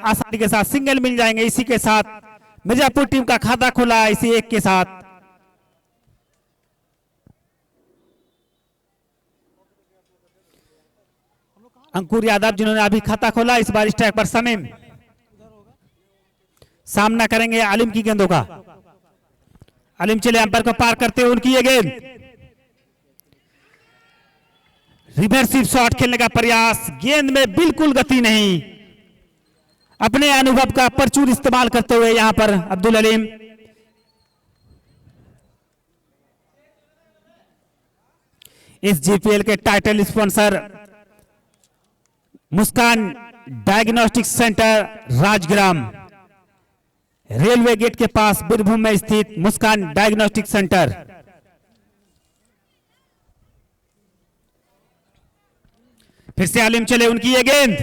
आसानी के साथ सिंगल मिल जाएंगे। इसी के साथ मिर्जापुर टीम का खाता खुला है इसी एक के साथ। अंकुर यादव जिन्होंने अभी खाता खोला, इस बार स्ट्राइक पर समीम सामना करेंगे आलिम की गेंदों का। आलिम चले अंपायर को पार करते हुए उनकी ये गेंद, रिवर्सिव शॉट खेलने का प्रयास, गेंद में बिल्कुल गति नहीं। अपने अनुभव का प्रचुर इस्तेमाल करते हुए यहां पर अब्दुल अलीम। इस जीपीएल के title sponsor Muskan diagnostic centre Rajgram, railway gate के पास बीरभूम में स्थित मुस्कान डायग्नोस्टिक सेंटर। फिर से आलिम चले, उनकी ये गेंद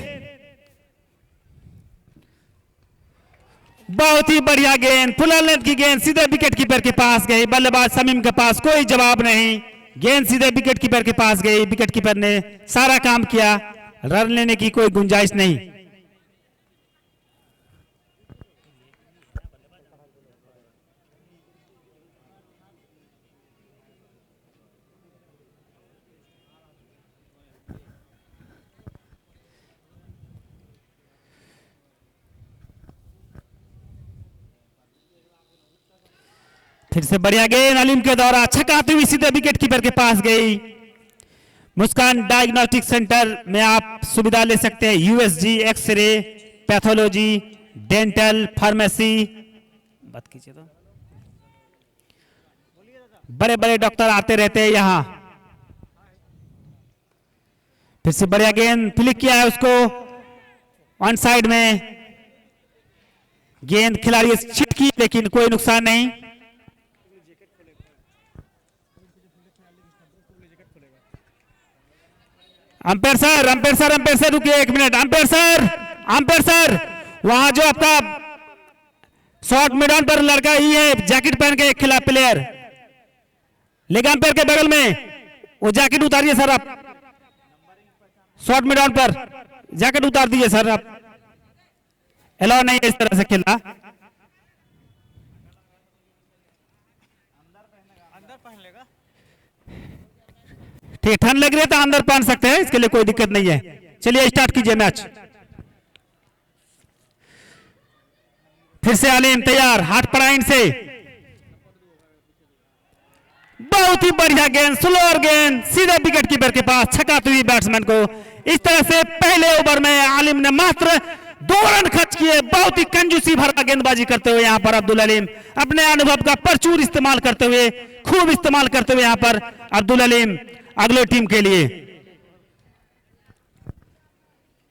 बहुत ही बढ़िया गेंद, फुल लेंथ की गेंद सीधे विकेट कीपर के पास गई। बल्लेबाज समीम के पास कोई जवाब नहीं, गेंद सीधे विकेट कीपर के पास गई। विकेट कीपर ने सारा काम किया, रन लेने की कोई गुंजाइश नहीं। फिर से बढ़िया गेंद अलीम के द्वारा छकाती हुई सीधे विकेट कीपर के पास गई। मुस्कान डायग्नोस्टिक सेंटर में आप सुविधा ले सकते हैं, USG, x-ray, pathology, dental, pharmacy. बात कीजिए तो बड़े बड़े डॉक्टर आते रहते हैं यहां। फिर से बढ़िया गेंद फ्लिक किया है उसको ऑन साइड में, गेंद खिलाड़ी छिट की लेकिन कोई नुकसान नहीं। Umpire sir, umpire sir, umpire sir रुकिए एक minute. Umpire sir, umpire sir, वहां जो आपका शॉर्ट मिड ऑन पर लड़का ही है जैकेट पहन के, एक खिला प्लेयर, लेकिन अंपायर के बगल में वो जैकेट उतारिए सर। आप शॉर्ट मिड ऑन पर जैकेट उतार दीजिए सर। आप अलाउ नहीं है इस तरह से खेलना। ठीक, ठंड लग रही है तो अंदर पहन सकते हैं, इसके लिए कोई दिक्कत नहीं है। चलिए स्टार्ट कीजिए मैच। फिर से आलिम तैयार, हाथ पड़ाइन से, बहुत ही बढ़िया गेंद, स्लोअर गेंद सीधे विकेट कीपर के पास छकाती हुई बैट्समैन को। इस तरह से पहले ओवर में आलिम ने मात्र 2 रन खर्च किए। बहुत ही कंजूसी भरा गेंदबाजी करते हुए यहां पर अब्दुल अलीम, अपने अनुभव का प्रचुर इस्तेमाल करते हुए, खूब इस्तेमाल करते हुए यहां पर अब्दुल अलीम अगले टीम के लिए।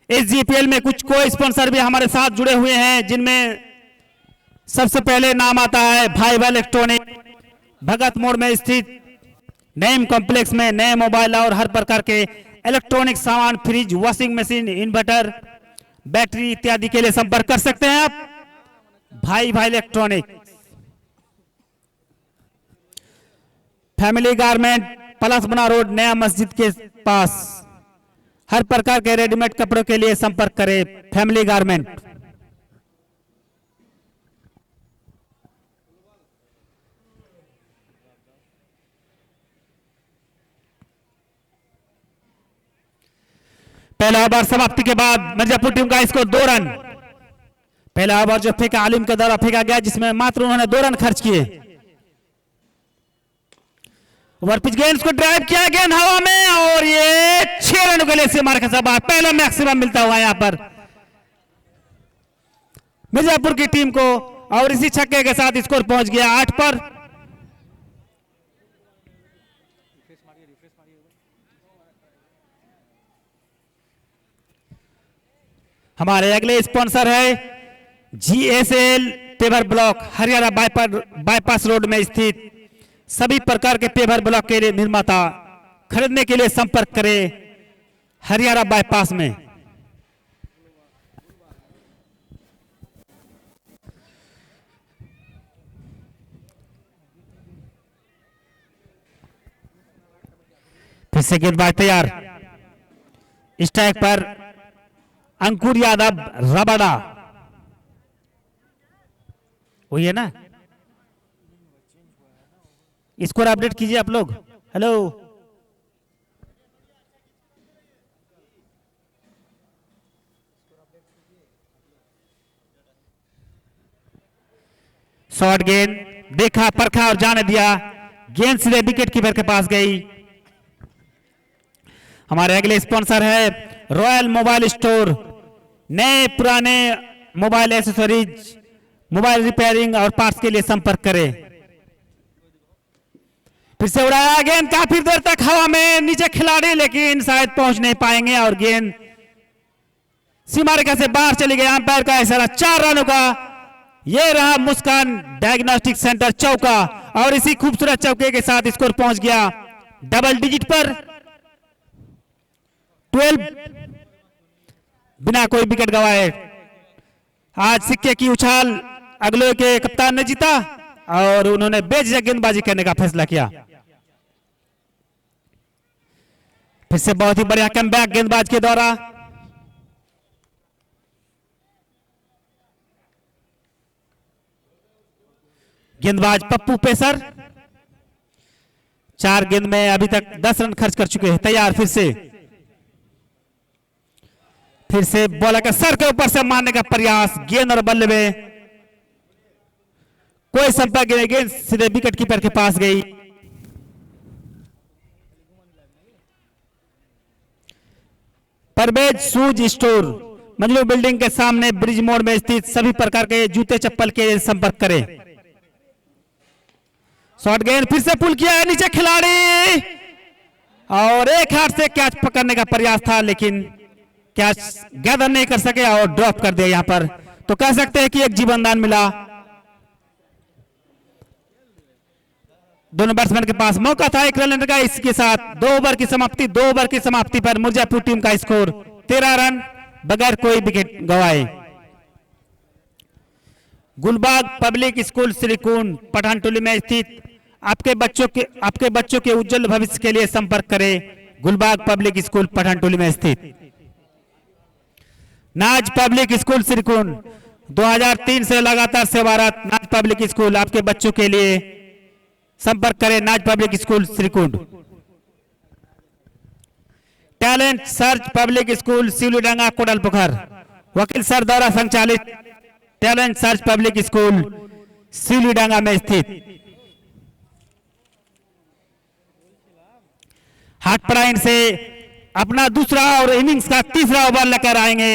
इस जीपीएल में कुछ को स्पॉन्सर भी हमारे साथ जुड़े हुए हैं, जिनमें सबसे पहले नाम आता है भाईवा इलेक्ट्रॉनिक, भगत मोड़ में स्थित नईम कॉम्प्लेक्स में नए मोबाइल और हर प्रकार के इलेक्ट्रॉनिक सामान, fridge, washing machine, inverter, battery इत्यादि के लिए संपर्क कर सकते हैं आप भाईवा इलेक्ट्रॉनिक। फैमिली गारमेंट, पलास बना रोड, नया मस्जिद के पास, हर प्रकार के रेडीमेड कपड़ों के लिए संपर्क करें फैमिली गारमेंट। पहला ओवर समाप्ति के बाद मिर्जापुर टीम का स्कोर 2 रन। पहला ओवर जो फेंका आलिम के द्वारा फेंका गया, जिसमें मात्र उन्होंने 2 रन खर्च किए। ओवर पिच गेंद को ड्राइव किया, गेंद हवा में और ये 6 रन के लिए से मार का पहला मैक्सिमम मिलता हुआ यहां पर मिर्जापुर की टीम को, और इसी छक्के के साथ स्कोर पहुंच गया 8 पर। हमारे अगले स्पॉन्सर है GSL paver block, Haryana bypass road में स्थित। सभी प्रकार के पेवर ब्लॉक के लिए निर्माता, खरीदने के लिए संपर्क करें हरियाणा बाईपास में। फिर से गेंदबाज तैयार, स्ट्राइक पर अंकुर यादव रबाडा, वही है ना, स्कोर अपडेट कीजिए आप लोग। हेलो, शॉर्ट गेंद देखा, परखा और जाने दिया, गेंद सीधे विकेट कीपर के पास गई। हमारे अगले स्पॉन्सर है रॉयल मोबाइल स्टोर। नए पुराने मोबाइल एसेसरीज, मोबाइल रिपेयरिंग और पार्ट्स के लिए संपर्क करें। फिर से उड़ाया गेंद, काफी देर तक हवा में नीचे खिलाड़ी, लेकिन शायद पहुंच नहीं पाएंगे और गेंद सीमा रेखा से बाहर चली गई। अंपायर का इशारा, 4 रनों का। यह रहा मुस्कान डायग्नोस्टिक सेंटर चौका, और इसी खूबसूरत चौके के साथ स्कोर पहुंच गया डबल डिजिट पर 12, बिना कोई विकेट गंवाए। आज सिक्के की उछाल अगले के कप्तान ने जीता और उन्होंने बेझिझक गेंदबाजी करने का फैसला किया। फिर से बहुत ही बढ़िया कमबैक गेंदबाज के द्वारा। गेंदबाज पप्पू पेसर 4 गेंद में अभी तक 10 रन खर्च कर चुके हैं। तैयार, फिर से बॉलर का सर के ऊपर से मारने का प्रयास, गेंद और बल्ले में कोई संपर्क नहीं, गेंद सीधे विकेट कीपर के पास गई। परवेज शूज स्टोर, मंजलू बिल्डिंग के सामने ब्रिज मोड़ में स्थित। सभी प्रकार के जूते चप्पल के लिए संपर्क करें। शॉर्ट गेंद फिर से पुल किया है नीचे खिलाड़ी, और एक हाथ से कैच पकड़ने का प्रयास था, लेकिन कैच गैदर नहीं कर सके और ड्रॉप कर दिया। यहां पर तो कह सकते हैं कि एक जीवनदान मिला। दोनों बैट्समैन के पास मौका था 1 रन लेने का। इसके साथ 2 ओवर की समाप्ति, 2 ओवर की समाप्ति पर मिर्जापुर टीम का स्कोर 13 रन बगैर कोई विकेट गंवाए। गुलबाग पब्लिक स्कूल श्रीकुंड पठानटोली में स्थित। आपके बच्चों के उज्जवल भविष्य के लिए संपर्क करें। गुलबाग पब्लिक स्कूल पठानटोली में स्थित। नाज पब्लिक स्कूल श्रीकुंड 2003 से लगातार सेवारत। नाज पब्लिक स्कूल आपके बच्चों के लिए संपर्क करें। Naaz public school Shrikund. Talent search public school Sivlidanga Kodalpokhar, वकील सर द्वारा संचालित talent search public school Sivlidanga में स्थित। हाटपड़ाइन से अपना दूसरा और इनिंग्स का तीसरा ओवर लेकर आएंगे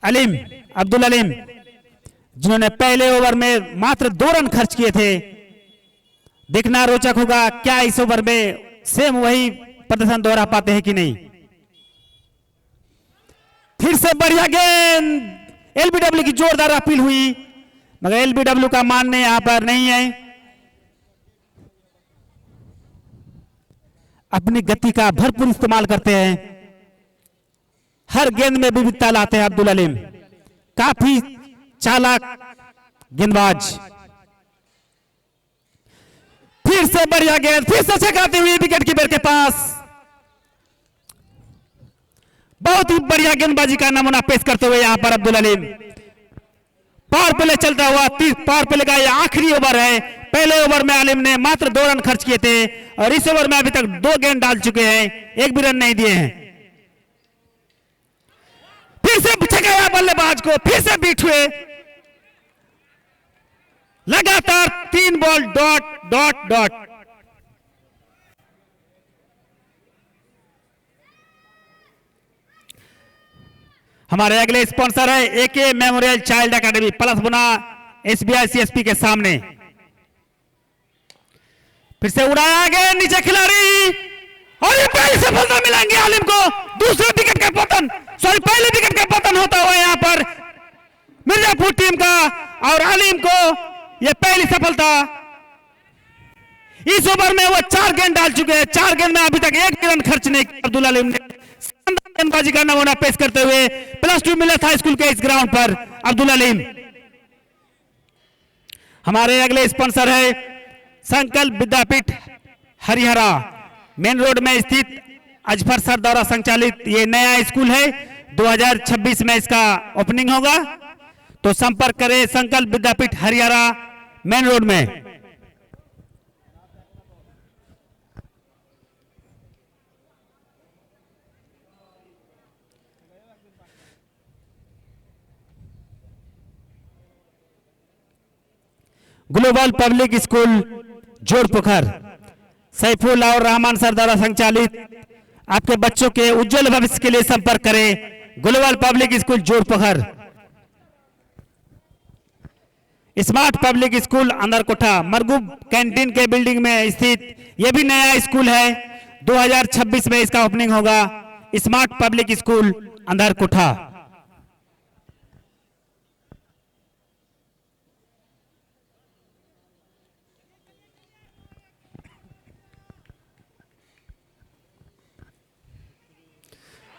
अब्दुल अलीम, जिन्होंने पहले ओवर में मात्र 2 रन खर्च किए थे। देखना रोचक होगा क्या इस ओवर में सेम वही प्रदर्शन दोहरा पाते हैं कि नहीं। फिर से बढ़िया गेंद, एलबीडब्ल्यू की जोरदार अपील हुई, मगर एलबीडब्ल्यू का मानने यहां पर नहीं है। अपनी गति का भरपूर इस्तेमाल करते हैं, हर गेंद में विविधता लाते हैं अब्दुल अलीम, काफी चालाक गेंदबाज। फिर से बढ़िया गेंद, फिर से छकाती हुई विकेट कीपर के पास। बहुत ही बढ़िया गेंदबाजी का नमूना पेश करते हुए यहां पर अब्दुल अलीम। पावर प्ले चलता हुआ, पावर प्ले का यह आखिरी ओवर है। पहले ओवर में आलिम ने मात्र 2 रन खर्च किए थे और इस ओवर में अभी तक 2 गेंद डाल चुके हैं, 1 भी रन नहीं दिए हैं। फिर से छकाया बल्लेबाज को, फिर से बीट हुए। लगातार 3 बॉल डॉट डॉट डॉट। हमारे अगले स्पॉन्सर है एके मेमोरियल चाइल्ड एकेडमी, प्लस बुना एसबीआई सीएसपी के सामने। फिर से उड़ाया गया नीचे खिलाड़ी और ये पहली सफलता मिलेंगे आलिम को। दूसरे विकेट का पतन, पहले विकेट का पतन होता हुआ यहां पर मिर्जापुर टीम का, और आलिम को यह पहली सफलता। इस ओवर में वो 4 गेंद डाल चुके हैं, 4 गेंद में अभी तक 1 रन खर्च नहीं किया अब्दुल अलीम ने। गेंदबाजी का नमूना पेश करते हुए +2 मिलत हाई स्कूल के इस ग्राउंड पर अब्दुल अलीम। हमारे अगले स्पॉन्सर है संकल्प विद्यापीठ हरिहरा, मेन रोड में स्थित अजफर सर द्वारा संचालित ये नया स्कूल है। 2026 में इसका ओपनिंग होगा, तो तो संपर्क करें संकल्प विद्यापीठ हरियाणा मेन रोड में। ग्लोबल पब्लिक स्कूल जोड़पोखर सैफुल और रहमान सर द्वारा संचालित आपके बच्चों के उज्जवल भविष्य के लिए संपर्क करें global public school Jorpokhar. Smart public school Andarkota Marghub canteen के बिल्डिंग में स्थित यह भी नया स्कूल है। 2026 में इसका ओपनिंग होगा। Smart public school Andarkota.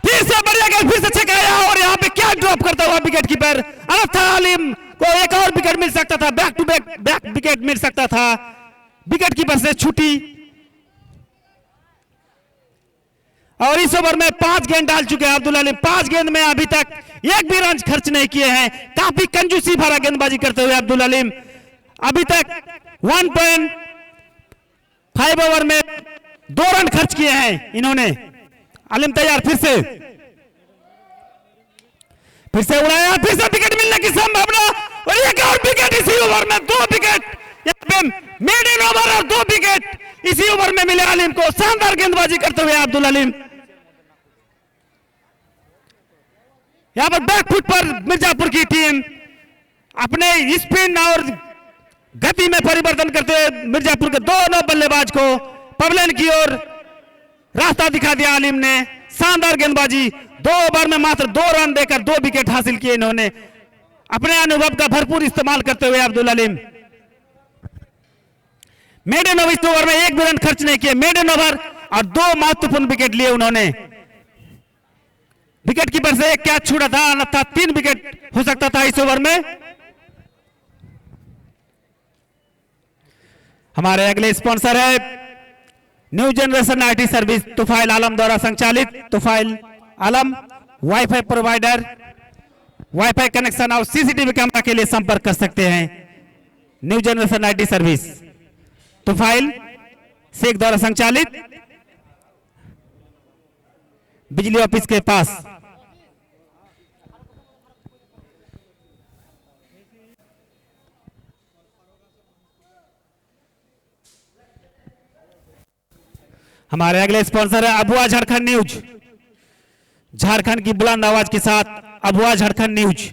फिर से बढ़िया गेंद, फिर से छक्का आया और यहाँ पे क्या ड्रॉप करता हुआ विकेट कीपर अनथा आलिम को एक और विकेट मिल सकता था। बैक टू बैक विकेट मिल सकता था, विकेट कीपर से छूटी। और इस ओवर में 5 गेंद डाल चुके हैं अब्दुल आलिम। 5 गेंद में अभी तक एक भी रन खर्च नहीं किए हैं। काफी कंजूसी भरा गेंदबाजी करते हुए अब्दुल आलिम अभी तक 1.5 ओवर में 2 रन खर्च किए हैं इन्होंने। आलिम तैयार, फिर से उड़ाया, फिर से विकेट मिलने की संभावना और एक और विकेट इसी ओवर में। 2 विकेट यहाँ पे मेडन ओवर और 2 विकेट इसी ओवर में मिले आलिम को। शानदार गेंदबाजी करते हुए अब्दुल आलिम यहाँ पर बैकफुट पर मिर्जापुर की टीम अपने स्पिन और गति में परिवर्तन करते हुए मिर्जापुर के दोनों बल्लेबाज को पवलन की ओर रास्ता दिखा दिया आलिम ने। शानदार गेंदबाजी, 2 ओवर में मात्र 2 रन देकर 2 विकेट हासिल किए इन्होंने। अपने अनुभव का भरपूर इस्तेमाल करते हुए अब्दुल आलिम मेडन ओवर, इस ओवर में एक भी रन खर्च नहीं किए। मेडन ओवर और 2 महत्वपूर्ण विकेट लिए उन्होंने। विकेट कीपर से एक कैच छूटा था, अन्यथा 3 विकेट हो सकता था इस ओवर में। हमारे अगले स्पॉन्सर है new generation IT service Tufail Alam द्वारा संचालित। Tufail Alam wifi provider, wifi connection और सीसीटीवी कैमरा के लिए संपर्क कर सकते हैं। New generation IT service Tufail Sheikh द्वारा संचालित, बिजली ऑफिस के पास। हमारे अगले स्पॉन्सर है अबुआ झारखंड न्यूज। झारखंड की बुलंद आवाज के साथ अबुआ झारखंड न्यूज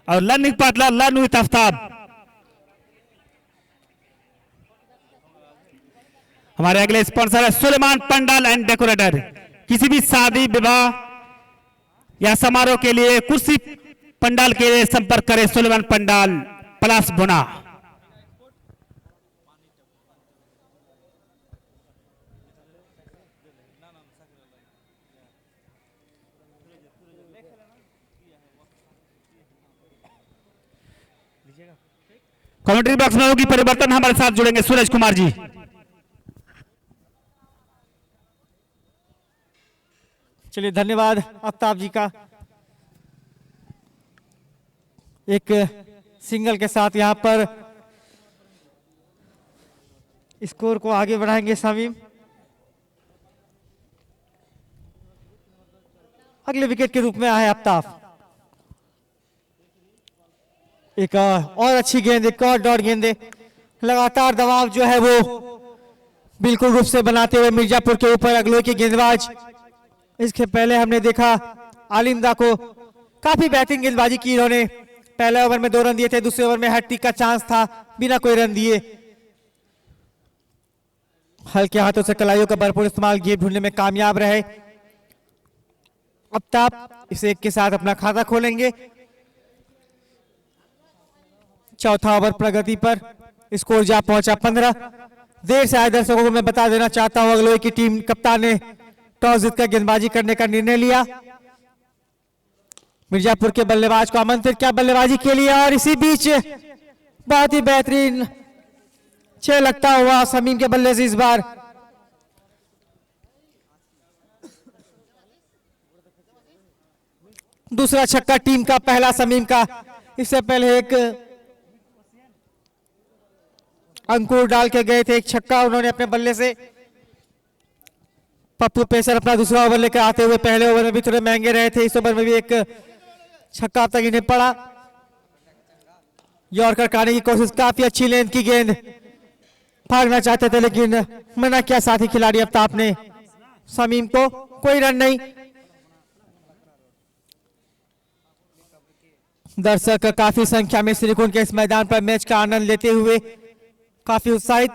और learning partner learn with Aftab. हमारे अगले स्पॉन्सर है सुलेमान पंडाल एंड डेकोरेटर। किसी भी शादी विवाह या समारोह के लिए कुर्सी पंडाल के लिए संपर्क करें सुलेमान पंडाल प्लस बुना। कमेंट्री बॉक्स में होगी परिवर्तन, हमारे साथ जुड़ेंगे सूरज कुमार जी। चलिए, धन्यवाद आफ्ताब जी का। एक सिंगल के साथ यहां पर स्कोर को आगे बढ़ाएंगे शामीम। अगले विकेट के रूप में आए आफ्ताब। एक और अच्छी गेंद, एक और डॉट गेंदे, लगातार दबाव जो है वो बिल्कुल रूप से बनाते हुए मिर्जापुर के ऊपर अगले के गेंदबाज। इसके पहले हमने देखा आलिमदा को काफी बेहतरीन गेंदबाजी की इन्होंने। पहले ओवर में 2 रन दिए थे, दूसरे ओवर में हैट्रिक का चांस था, बिना कोई रन दिए हल्के हाथों से कलाइयों का भरपूर इस्तेमाल किए, ढूंढने में कामयाब रहे। आफ्ताब इस एक के साथ अपना खाता खोलेंगे। चौथा ओवर प्रगति पर, स्कोर जा पहुंचा 15। देर से आए दर्शकों को मैं बता देना चाहता हूं अगले की टीम कप्तान ने टॉस जीतकर गेंदबाजी करने का निर्णय लिया। मिर्जापुर के बल्लेबाज को आमंत्रित किया बल्लेबाजी के लिए और इसी बीच बहुत ही बेहतरीन 6 लगता हुआ शमीम के बल्ले से इस बार दूसरा छक्का टीम का, पहला समीम का। इससे पहले एक अंकुर डाल के गए थे, एक छक्का उन्होंने अपने बल्ले से। पप्पू पेसर अपना दूसरा ओवर लेकर आते हुए पहले ओवर में भी थोड़े महंगे रहे थे, इस ओवर में भी एक छक्का अब तक इन्हें पड़ा। यॉर्कर कराने की कोशिश, काफी अच्छी लेंथ की गेंद, भागना चाहते थे लेकिन मना किया साथी खिलाड़ी अफ्ताब ने समीम को। कोई रन नहीं। दर्शक काफी संख्या में श्रीकुंड के इस मैदान पर मैच का आनंद लेते हुए काफी उत्साहित।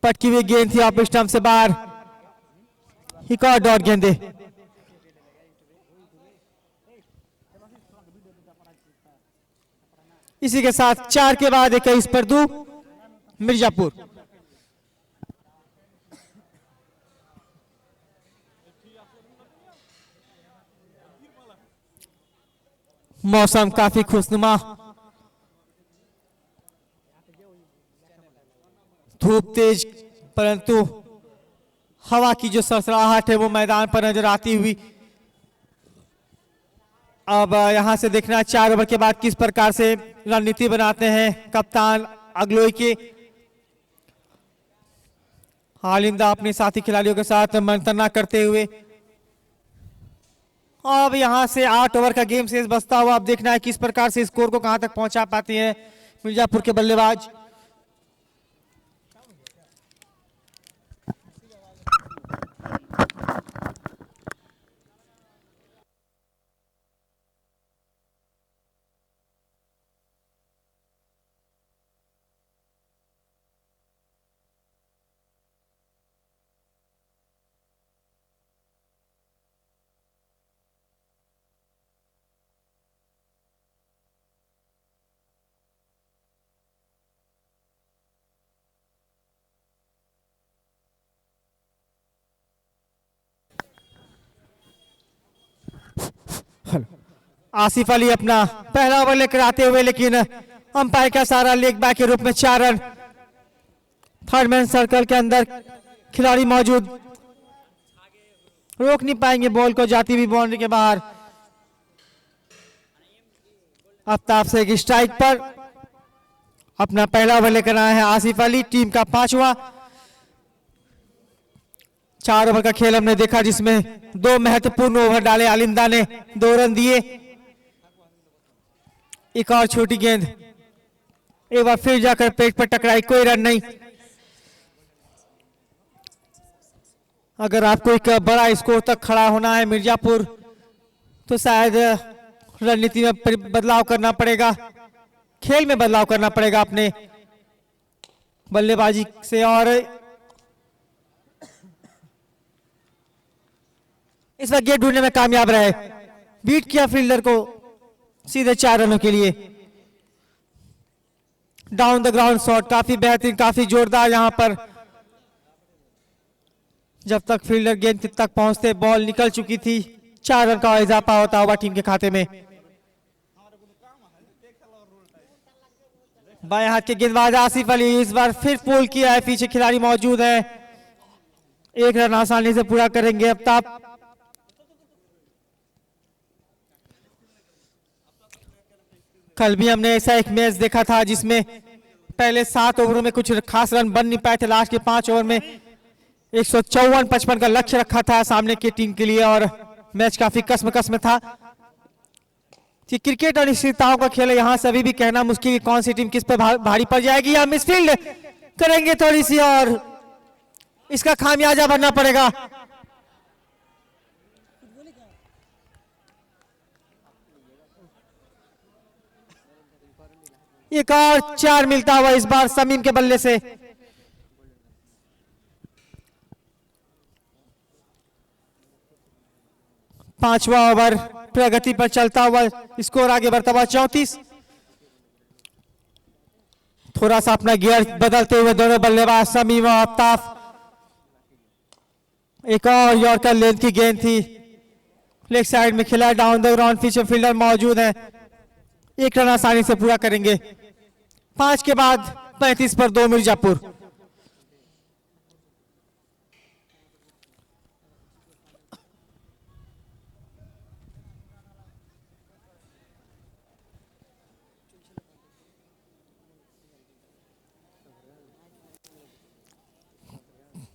पटकी हुई गेंद थी ऑफ स्टंप से बाहर। एक और डॉट गेंदे। इसी के साथ 4 के बाद 21 पर 2 मिर्जापुर। मौसम काफी खुशनुमा, धूप तेज, परंतु हवा की जो सरसराहट है वो मैदान पर नजर आती हुई। अब यहां से देखना 4 ओवर के बाद किस प्रकार से रणनीति बनाते हैं कप्तान अगलोई के। हालिंदा अपने साथी खिलाड़ियों के साथ मंत्रणा करते हुए। अब यहां से 8 ओवर का गेम शेष बचता हुआ अब देखना है किस प्रकार से स्कोर को कहां तक पहुंचा पाते हैं मिर्जापुर के बल्लेबाज। आसिफ अली अपना पहला ओवर लेकर आते हुए, लेकिन अंपायर का सारा लेग बैक के रूप में 4 रन। थर्ड मैन सर्कल के अंदर खिलाड़ी मौजूद, रोक नहीं पाएंगे बॉल को जाती हुई बाउंड्री के बाहर। आफ्ताब से एक स्ट्राइक पर अपना पहला ओवर लेकर आए हैं आसिफ अली, टीम का 5वां। 4 ओवर का खेल हमने देखा जिसमें 2 महत्वपूर्ण ओवर डाले। आलिंदा ने 2 रन दिए। एक और छोटी गेंद, एक बार फिर जाकर पेट पर टकराई, कोई रन नहीं। अगर आपको एक बड़ा स्कोर तक खड़ा होना है मिर्जापुर, तो शायद रणनीति में बदलाव करना पड़ेगा, खेल में बदलाव करना पड़ेगा अपने बल्लेबाजी से। और इस बार गेट ढूंढने में कामयाब रहे, बीट किया फील्डर को सीधे 4 रनों के लिए। डाउन द ग्राउंड शॉट काफी बेहतरीन, काफी जोरदार। यहां पर जब तक फील्डर गेंद तक पहुंचते बॉल निकल चुकी थी। 4 रन का इजाफा होता हुआ टीम के खाते में। बाएं हाथ के गेंदबाज आसिफ अली इस बार फिर पुल किया है, पीछे खिलाड़ी मौजूद है। 1 रन आसानी से पूरा करेंगे आफ्ताब। कल भी हमने ऐसा एक मैच देखा था जिसमें पहले 7 ओवरों में कुछ खास रन बन नहीं पाए थे। लास्ट के 5 ओवर में 154-55 का लक्ष्य रखा था सामने की टीम के लिए और मैच काफी कसम था। क्रिकेट अनिश्चितताओं का खेल है, यहां से अभी भी कहना मुश्किल कि कौन सी टीम किस पर भारी पड़ जाएगी। या मिसफील्ड करेंगे थोड़ी सी और इसका खामियाजा भरना पड़ेगा। एक और 4 मिलता हुआ इस बार समीम के बल्ले से। पांचवा ओवर प्रगति पर चलता हुआ, स्कोर आगे बढ़ता हुआ 34। थोड़ा सा अपना गियर बदलते हुए दोनों बल्लेबाज समीम और आफ्ताब। एक और यॉर्कर लेंथ की गेंद थी, लेग साइड में खिला, डाउन द ग्राउंड पीछे फील्डर मौजूद है। 1 रन आसानी से पूरा करेंगे। 5 के बाद 35 पर 2 मिर्जापुर।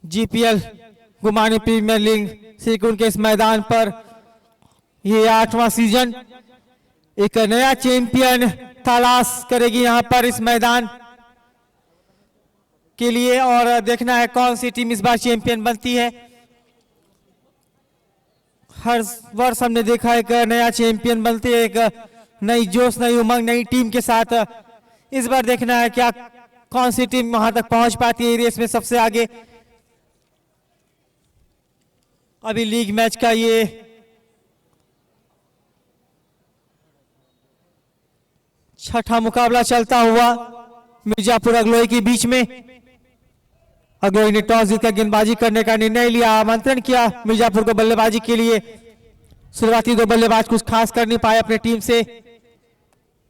जीपीएल गुमानी प्रीमियर लीग सिरकुंड के इस मैदान पर ये 8वां सीजन एक नया चैंपियन तलाश करेगी यहां पर इस मैदान के लिए, और देखना है कौन सी टीम इस बार चैंपियन बनती है। हर वर्ष हमने देखा एक नया चैंपियन बनती है, एक नई जोश, नई उमंग, नई टीम के साथ। इस बार देखना है क्या कौन सी टीम वहां तक पहुंच पाती है रेस में सबसे आगे। अभी लीग मैच का ये छठा मुकाबला चलता हुआ मिर्जापुर अगलोई के बीच में। अगलोई ने टॉस जीतकर गेंदबाजी करने का निर्णय लिया, आमंत्रण किया मिर्जापुर को बल्लेबाजी के लिए। शुरुआती 2 बल्लेबाज कुछ खास कर नहीं पाए अपने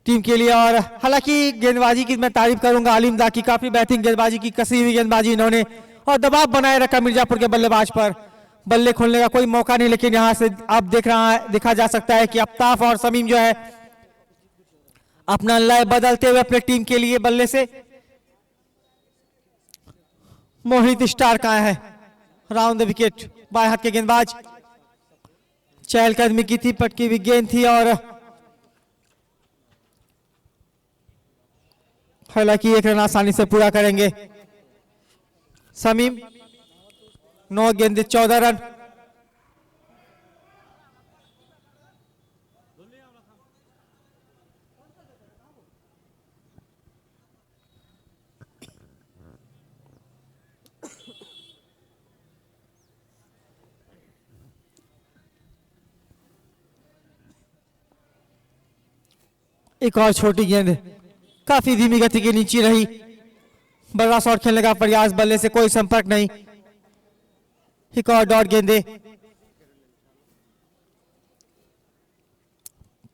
टीम के लिए, और हालांकि गेंदबाजी की मैं तारीफ करूंगा आलिम दा की, काफी बेहतरीन गेंदबाजी की, कसी हुई गेंदबाजी इन्होंने, और दबाव बनाए रखा मिर्जापुर के बल्लेबाज पर। बल्ले खोलने का कोई मौका नहीं, लेकिन यहां से अब देखा जा सकता है कि अफ्ताफ और समीम जो है अपना लय बदलते हुए अपने टीम के लिए बल्ले से। मोहित स्टार कहां है, राउंड द विकेट, बाएं हाथ के गेंदबाज, चहलकदमी की थी, पटकी हुई गेंद थी, और हालांकि 1 रन आसानी से पूरा करेंगे समीम। 9 गेंदे 14 रन। एक और छोटी गेंद काफी धीमी गति के नीचे रही, बड़ा शॉट खेलने का प्रयास, बल्ले से कोई संपर्क नहीं। एक और डॉट गेंदे।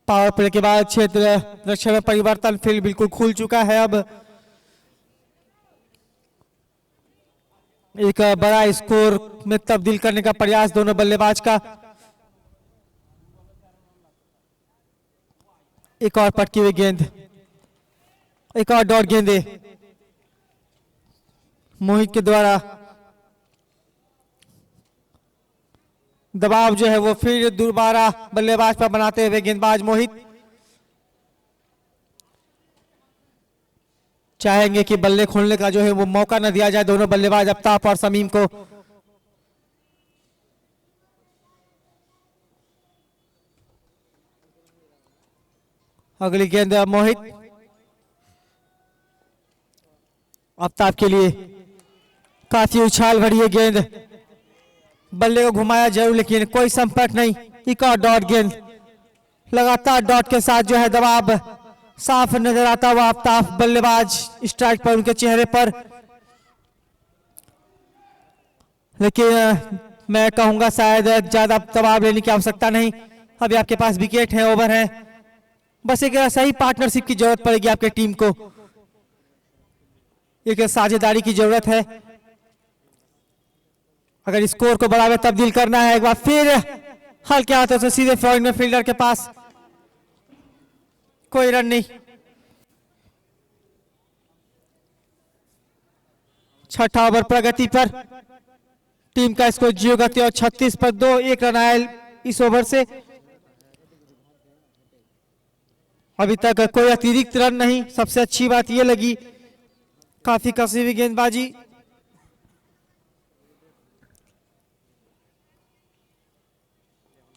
पावर प्ले के बाद क्षेत्र रक्षण में परिवर्तन, फील्ड बिल्कुल खुल चुका है। अब एक बड़ा स्कोर में तब्दील करने का प्रयास दोनों बल्लेबाज का। एक और पटकी हुई गेंद, एक और डॉट गेंदे मोहित के द्वारा। दबाव जो है वो फिर दोबारा बल्लेबाज पर बनाते हुए गेंदबाज मोहित चाहेंगे कि बल्ले खोलने का जो है वो मौका न दिया जाए दोनों बल्लेबाज अफ्ताफ और समीम को। अगली गेंद मोहित, अफ्ताफ के लिए काफी उछाल भरी है गेंद, बल्ले को घुमाया जरूर लेकिन कोई संपर्क नहीं। एक और डॉट गेंद, लगातार डॉट के साथ जो है दबाव साफ नजर आता हुआ अफ्ताफ बल्लेबाज स्ट्राइक पर उनके चेहरे पर। लेकिन मैं कहूंगा शायद ज्यादा दबाव लेने की आवश्यकता नहीं, अभी आपके पास विकेट है, ओवर है, बस एक सही पार्टनरशिप की जरूरत पड़ेगी आपके टीम को, एक साझेदारी की जरूरत है। अगर स्कोर को बढ़ावे तब्दील करना है, एक बार फिर हल्के हाथों से सीधे फॉरवर्ड में फील्डर के पास, कोई रन नहीं। छठा ओवर प्रगति पर, टीम का स्कोर 0 गति और 36 पर 2, 1 रन आया इस ओवर से। अभी तक कोई अतिरिक्त रन नहीं, सबसे अच्छी बात यह लगी, काफी कसी हुई गेंदबाजी।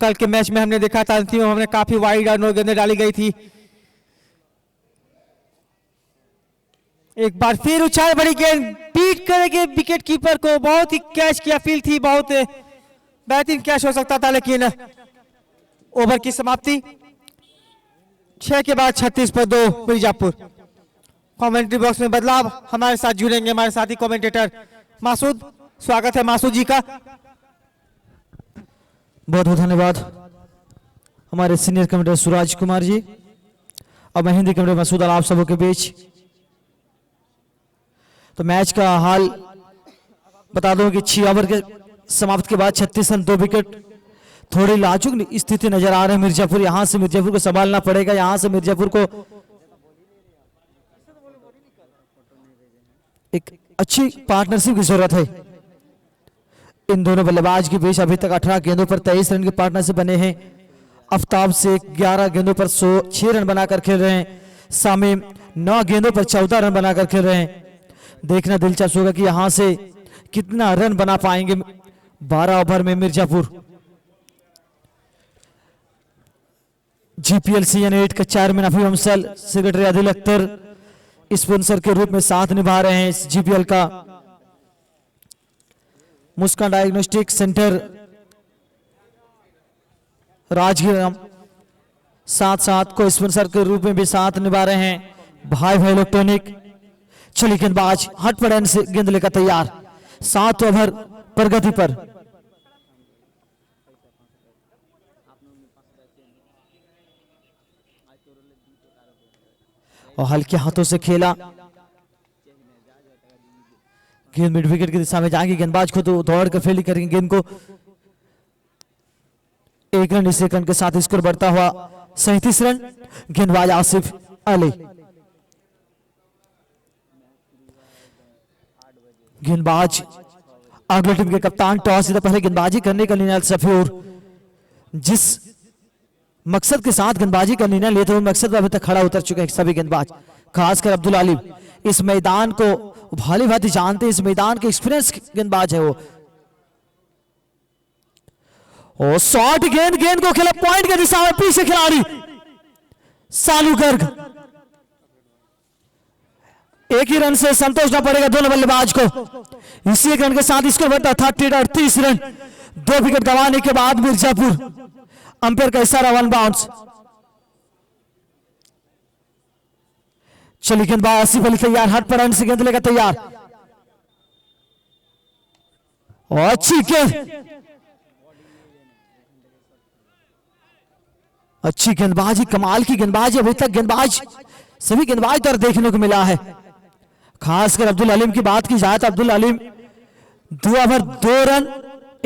कल के मैच में हमने देखा था अंतिम में हमने काफी वाइड और नो गेंदें डाली गई थी। एक बार फिर उछाल भरी गेंद, बीट करेंगे विकेट कीपर को, बहुत ही कैच की अपील थी, बहुत बेहतरीन कैच हो सकता था, लेकिन ओवर की समाप्ति 6 के बाद 36 पर 2 मिर्जापुर। कमेंट्री बॉक्स में बदलाव, हमारे साथ जुड़ेंगे हमारे साथी कमेंटेटर मासूद, स्वागत है मासूद जी का। बहुत बहुत धन्यवाद हमारे सीनियर कमेंटेटर सूरज कुमार जी, और मैं हिंदी कमेंटेटर मसूद अल, आप सबों के बीच। तो मैच का हाल बता दूं कि 6 ओवर के समाप्त के बाद 36 रन 2 विकेट, थोड़ी लाजुक स्थिति नजर आ रही है मिर्जापुर। यहां से मिर्जापुर को संभालना पड़ेगा, यहां से मिर्जापुर को एक अच्छी पार्टनरशिप की जरूरत है। इन दोनों बल्लेबाज के बीच अभी तक 18 गेंदों पर 23 रन के पार्टनरशिप बने हैं। आफ्ताब से 11 गेंदों पर 6 रन बनाकर खेल रहे हैं। शामिम 9 गेंदों पर 14 रन बनाकर खेल रहे हैं। देखना दिलचस्प होगा कि यहां से कितना रन बना पाएंगे 12 ओवर में मिर्जापुर। जीपीएल सीजन 8 का चेयरमैन अफीम अमसल, सेक्रेटरी आदिल अख्तर स्पॉन्सर के रूप में साथ निभा रहे हैं इस जीपीएल का। मुस्कान डायग्नोस्टिक सेंटर राजगीर साथ साथ को स्पॉन्सर के रूप में भी साथ निभा रहे हैं भाई भाई इलेक्ट्रॉनिक। चली गेंदबाज हट पड़े से गेंद लेकर तैयार। 7 ओवर प्रगति पर। और हल्के हाथों से खेला, गेंद मिड विकेट की दिशा में जाएंगे। गेंदबाज को तो दौड़ कर फील्डिंग करेंगे गेंद को। 1 रन इस रन के साथ स्कोर बढ़ता हुआ 37 रन। गेंदबाज आसिफ अली। गेंदबाज अगले टीम के कप्तान टॉस जीता पहले गेंदबाजी करने का निर्णय सफीर। जिस मकसद के साथ गेंदबाजी का निर्णय लिए थे वो मकसद पर अभी तक खड़ा उतर चुके हैं सभी गेंदबाज, खासकर अब्दुल आलिम। इस मैदान को भली भांति जानते हैं, इस मैदान के एक्सपीरियंस गेंदबाज है वो। और शॉर्ट गेंद को खेला पॉइंट के दिशा में, पीछे खिलाड़ी सालू गर्ग। एक ही रन से संतोषना पड़ेगा दोनों बल्लेबाज को। इसी एक रन के साथ स्कोर बढ़ता 38 रन। 2 विकेट गंवाने के बाद मिर्जापुर, अंपायर का इशारा 1 बाउंस। चलिए गेंदबाज आसिफ अली तैयार, हट पर से गेंद लेकर तैयार। और अच्छी गेंदबाजी, कमाल की गेंदबाजी। अभी तक गेंदबाज सभी गेंदबाज दर देखने को मिला है। खासकर अब्दुल अलीम की बात की जाए तो Abdul Aleem 2 over 2 run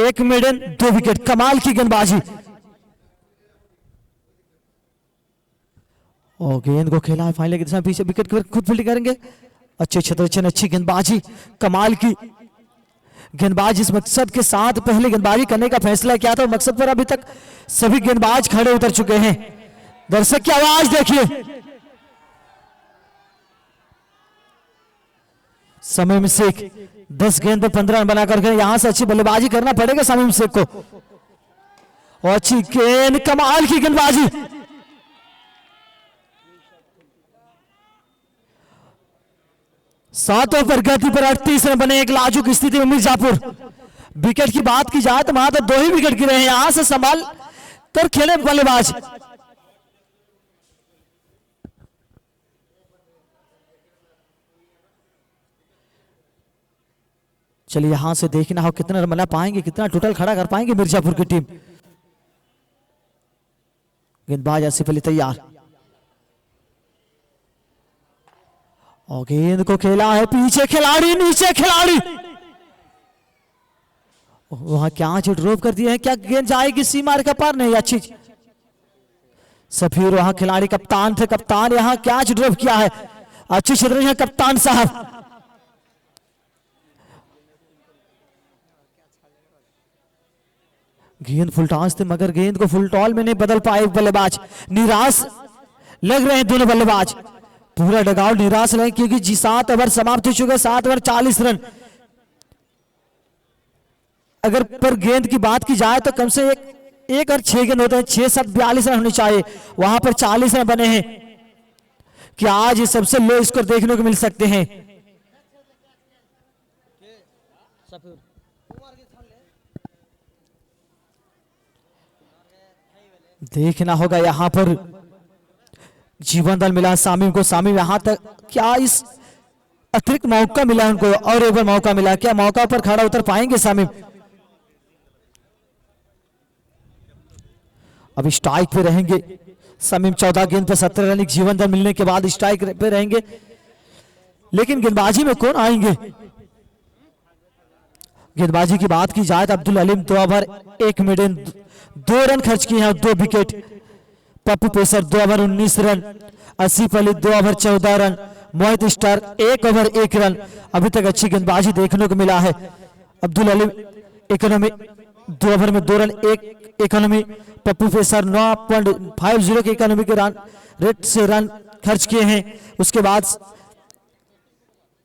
1 maiden 2 wicket, कमाल की गेंदबाजी। और गेंद को खेला है फाइनल के दिशा, पीछे विकेट खुद फील्डिंग करेंगे। अच्छे क्षेत्र, अच्छी गेंदबाजी, कमाल की गेंदबाज। इस मकसद के साथ पहले गेंदबाजी करने का फैसला किया था, मकसद पर अभी तक सभी गेंदबाज खड़े उतर चुके हैं। दर्शक की आवाज देखिए। समीम शेख 10 गेंद पर 15 रन बनाकर गए। यहां से अच्छी बल्लेबाजी करना पड़ेगा समीम शेख को। और अच्छी गेंद, कमाल की गेंदबाजी। सातों पर गति पर 38 रन बने एक लाजुक स्थिति में मिर्जापुर। विकेट की बात की जाए तो वहां तो 2 ही विकेट गिरे हैं। यहां से संभाल कर खेले बल्लेबाज। चलिए यहां से देखना हो कितना रन बना पाएंगे, कितना टोटल खड़ा कर पाएंगे मिर्जापुर की टीम। गेंदबाज आसिफ अली तैयार। और गेंद को खेला है पीछे खिलाड़ी, नीचे खिलाड़ी। वहां क्या ड्रॉप कर दिया है, क्या गेंद जाएगी सीमा का पार? नहीं, अच्छी सफीर वहां खिलाड़ी कप्तान थे, कप्तान यहां कैच ड्रॉप किया है। अच्छी क्षेत्र है कप्तान साहब। गेंद फुल टॉस थे मगर गेंद को फुल टॉल में नहीं बदल पाए बल्लेबाज। निराश लग रहे हैं दोनों बल्लेबाज, पूरा डगआउट निराश रहे क्योंकि 7 ओवर समाप्त हो चुके, 7 ओवर 40 रन। अगर पर गेंद की बात की जाए तो कम से एक और 6 गेंद होते हैं, 6-7 42 रन होने चाहिए। वहां पर 40 रन बने हैं कि आज ये सबसे लो स्कोर देखने को मिल सकते हैं। देखना होगा यहां पर जीवन दान मिला सामिम को। सामिम यहां तक क्या इस अतिरिक्त मौका मिला उनको और एक बार मौका मिला, क्या मौका पर खड़ा उतर पाएंगे सामिम? अभी स्ट्राइक पे रहेंगे सामिम। 14 गेंद पर 17 रन जीवन दान मिलने के बाद स्ट्राइक पे रहेंगे, लेकिन गेंदबाजी में कौन आएंगे? गेंदबाजी की बात की जाए तो Abdul Aleem 2 over 1 maiden 2 run खर्च किए हैं, 2 wicket. Pappu pacer 2 over 19 run. Asif Ali 2 over 14 run. Mohit star 1 over 1 run. अभी तक अच्छी गेंदबाजी देखने को मिला है। अब्दुल अलीम इकोनॉमी 2 ओवर में 2 रन, एक इकोनॉमी पप्पू फेसर 9.50 के इकोनॉमी के रन रेट से रन खर्च किए हैं। उसके बाद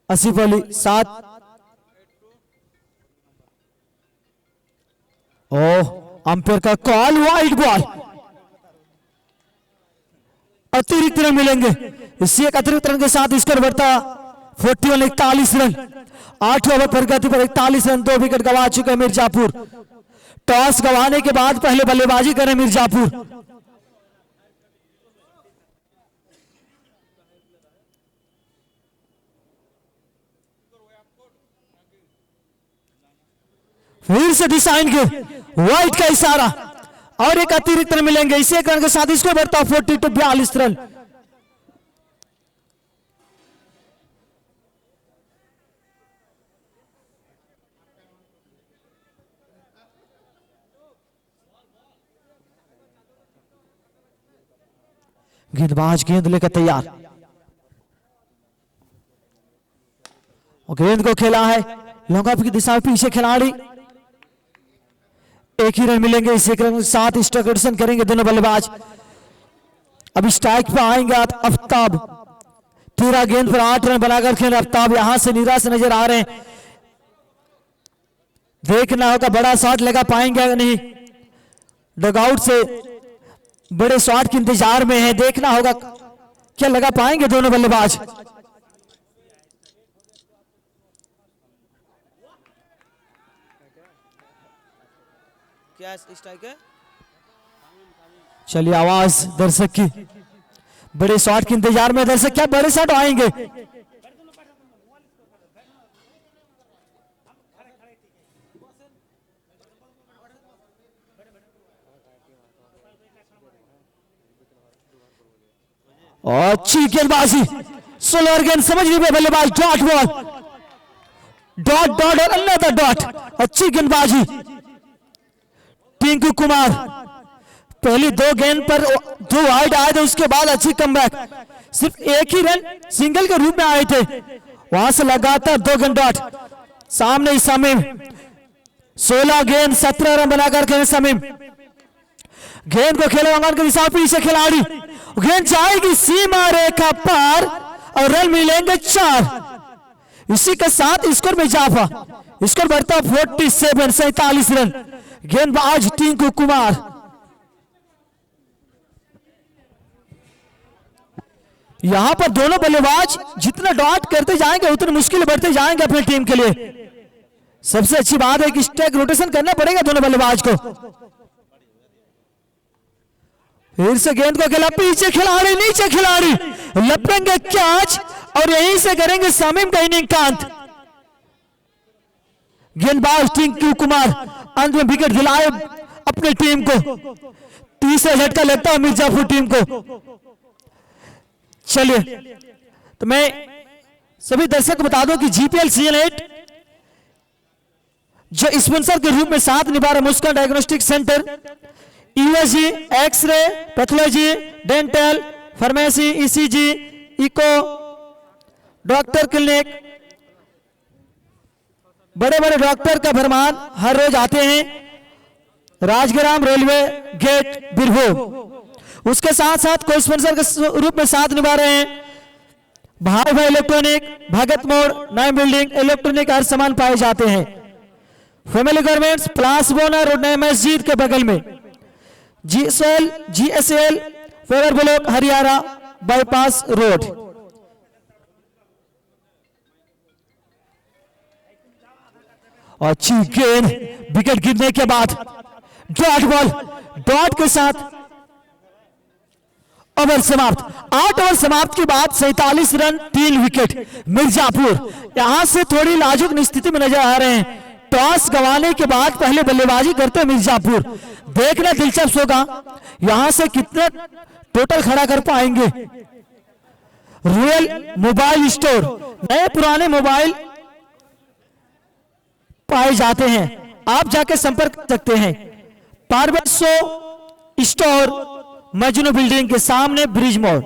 आसिफ अली 7 अंपायर का कॉल, वाइड बॉल, अतिरिक्त रन मिलेंगे। इसी एक अतिरिक्त रन के साथ स्कोर बढ़ता 41 रन। 8 ओवर प्रगति पर 41 रन, 2 विकेट गंवा चुके हैं मिर्जापुर। टॉस गंवाने के बाद पहले बल्लेबाजी करें मिर्जापुर। फिर से डिसाइन के वाइट का इशारा और एक अतिरिक्त रन मिलेंगे। इसी एक रन के साथ इसको बढ़ता 42 रन। गेंदबाज गेंद लेकर तैयार, और गेंद को खेला है लॉन्ग ऑफ की दिशा में, पीछे खिलाड़ी। एक ही रन मिलेंगे। इस एक रन के साथ स्ट्राइक रोटेशन करेंगे दोनों बल्लेबाज। अब स्ट्राइक पे आएंगे आफ्ताब। 13 गेंद पर 8 रन बनाकर खेल आफ्ताब यहां से निराश नजर आ रहे हैं। देखना होगा बड़ा शॉट लगा पाएंगे या नहीं। डगआउट से बड़े शॉट के इंतजार में है, देखना होगा क्या लगा पाएंगे दोनों बल्लेबाज। क्या स्ट्राइक है? चलिए आवाज दर्शक की, बड़े शॉट के इंतजार में दर्शक, क्या बड़े शॉट आएंगे? और अच्छी गेंदबाजी, स्लोअर गेंद समझ लीजिए बल्लेबाज, डॉट बॉल, डॉट डॉट और अनदर डॉट। अच्छी गेंदबाजी टिंकू कुमार। पहली 2 गेंद पर 2 वाइड आए थे, उसके बाद अच्छी कमबैक। सिर्फ एक ही रन सिंगल के रूप में आए थे, वहां से लगातार 2 गेंद डॉट। सामने समीम 16 गेंद 17 रन बनाकर खेले समीम। गेंद को खेले अंगन के दिशा पीछे खिलाड़ी, गेंद जाएगी सीमा रेखा पार और रन मिलेंगे 4। इसी के साथ स्कोर में इजाफा, स्कोर बढ़ता 47 रन। गेंदबाज टिंकू कुमार। यहां पर दोनों बल्लेबाज जितना डॉट करते जाएंगे उतनी मुश्किल बढ़ते जाएंगे अपनी टीम के लिए। सबसे अच्छी बात है कि स्ट्राइक रोटेशन करना पड़ेगा दोनों बल्लेबाज को। फिर से गेंद को खेला, पीछे खिलाड़ी नीचे खिलाड़ी, लपेंगे कैच और यहीं से करेंगे समीम का इनिंग कांत। गेंदबाज टिंकू कुमार अंत में विकेट दिलाए अपनी टीम को। तीसरा झटका लगता है मिर्जापुर टीम को। चलिए तो मैं सभी दर्शक को बता दूं कि जीपीएल सीजन 8 जो स्पॉन्सर के रूप में साथ निभा रहा Muskan diagnostic centre, USG, x-ray, pathology, dental, pharmacy, ECG, echo, doctor clinic, बड़े बड़े डॉक्टर का भरमान हर रोज आते हैं। राजग्राम रेलवे गेट बीरभूम उसके साथ साथ को स्पॉन्सर के रूप में साथ निभा रहे हैं। भाई भाई इलेक्ट्रॉनिक, भगत मोड़, नई बिल्डिंग, इलेक्ट्रॉनिक हर सामान पाए जाते हैं। फैमिली गारमेंट्स, प्लास बोनर और नए मस्जिद के बगल में। GSL paver block, Haryana bypass road. अच्छी गेंद, विकेट गिरने के बाद डॉट बॉल, डॉट के साथ ओवर समाप्त। 8 ओवर समाप्त के बाद 47 रन 3 विकेट। मिर्जापुर यहां से थोड़ी नाजुक स्थिति में नजर आ रहे हैं। टॉस गंवाने के बाद पहले बल्लेबाजी करते मिर्जापुर। देखना दिलचस्प होगा यहां से कितना टोटल खड़ा कर पाएंगे। रियल मोबाइल स्टोर, नए पुराने मोबाइल पाए जाते हैं, आप जाके संपर्क कर सकते हैं। पारबेसो स्टोर, मजनू बिल्डिंग के सामने, ब्रिज मोड़।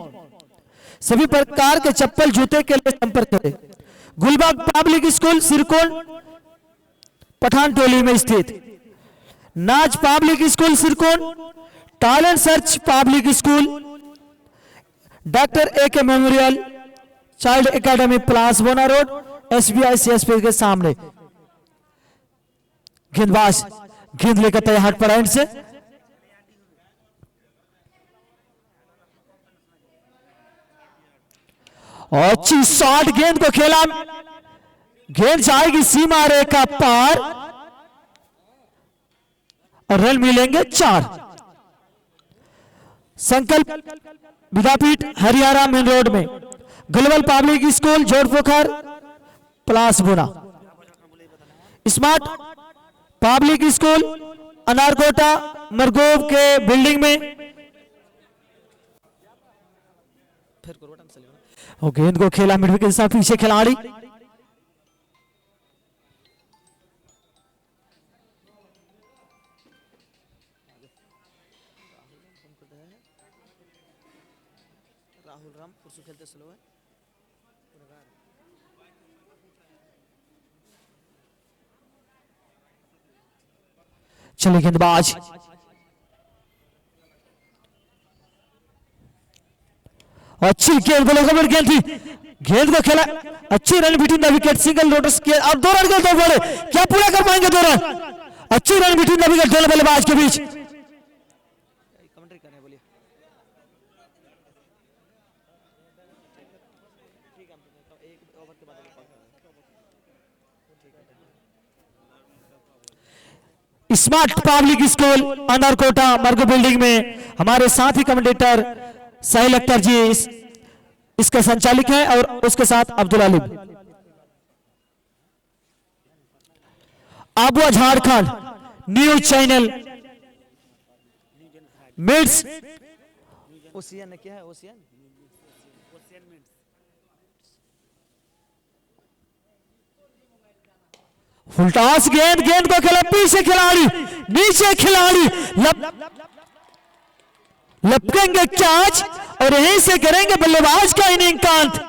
सभी प्रकार के चप्पल जूते के लिए संपर्क करें। गुलबाग पब्लिक स्कूल, सिरकोन, पठान टोली में स्थित Naaz public school Sirkon, talent search public school, doctor A K. Memorial child academy Palasbona road, SBI CSP के सामने। गेंदबाज गेंद लेकर तैयार पॉइंट से और अच्छी शॉट, गेंद को खेला, गेंद जाएगी सीमा रेखा पार और रन मिलेंगे 4। संकल्प विद्यापीठ हरियाणा मेन रोड में ग्लोबल पब्लिक स्कूल जोड़पोखर प्लास बोना, स्मार्ट पब्लिक स्कूल अनारकोटा मरगोब के बिल्डिंग में। और गेंद को खेला मिड विकेट के साथ पीछे खिलाड़ी, राहुल राम पुरसु खेलते स्लो है। चले गेंदबाज अच्छी गेंद बोले गेंद थी, गेंद को खेला, अच्छी run between the wicket, single lotus के अब 2 रन के 2 बड़े, क्या पूरा कर पाएंगे 2 रन? अच्छी रन बिटवीन द विकेट दोनों बल्लेबाज के बीच। स्मार्ट पब्लिक स्कूल अनारकोटा मरगो बिल्डिंग में हमारे साथी कमेंटेटर साहिल अख्तर जी इसके संचालक हैं और उसके साथ Abdul Aleem. Abua Jharkhand news channel mids ocean क्या है, ओशियन फुलटॉस गेंद, गेंद को खेला पीछे खिलाड़ी, नीचे खिलाड़ी लपकेंगे कैच और यहीं से करेंगे बल्लेबाज का इनिंग का अंत।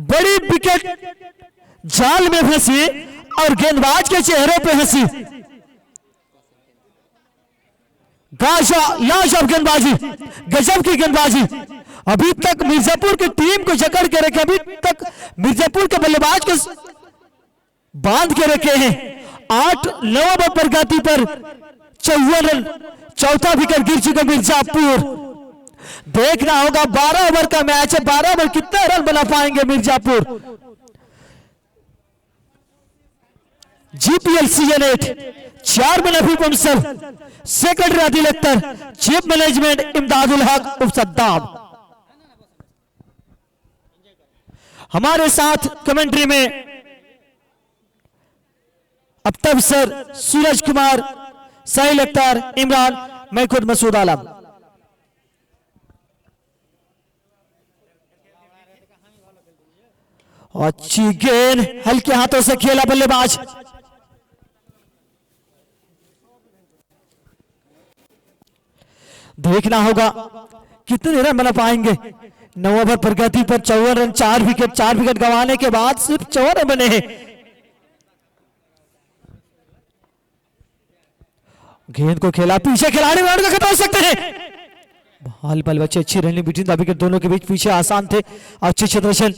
बड़ी विकेट जाल में फंसी और गेंदबाज के चेहरे पे हंसी। लाजवाब गेंदबाजी, गजब की गेंदबाजी। अभी तक मिर्जापुर की टीम को जकड़ के रखे, अभी तक मिर्जापुर के बल्लेबाज को बांध के रखे हैं। 8-9 ओवर पर गति पर 54 रन, चौथा विकेट गिर चुके मिर्जापुर। देखना होगा 12 ओवर का मैच है, 12 ओवर कितने रन बना पाएंगे Mirzapur. GPL season 8 chairman Hafeef Ansar, secretary Adil Akhtar, chief management Imdadul Haq उफ सद्दाम। हमारे साथ कमेंट्री में अफ्ताब सर, सूरज कुमार, साहिल अख्तर, इमरान, मैं खुद मसूद आलम। अच्छी गेंद हल्के हाथों से खेला बल्लेबाज। देखना होगा कितने रन बना पाएंगे। 9 ओवर प्रगति पर 54 रन, 4 विकेट गंवाने के बाद सिर्फ 54 रन बने हैं। गेंद को खेला पीछे खिलाड़ी, रन का खतरा हो सकते हैं। बॉल बल बच्चे अच्छी रनिंग बिटवीन द विकेट, दोनों के बीच पीछे आसान थे। अच्छे क्षेत्रदर्शन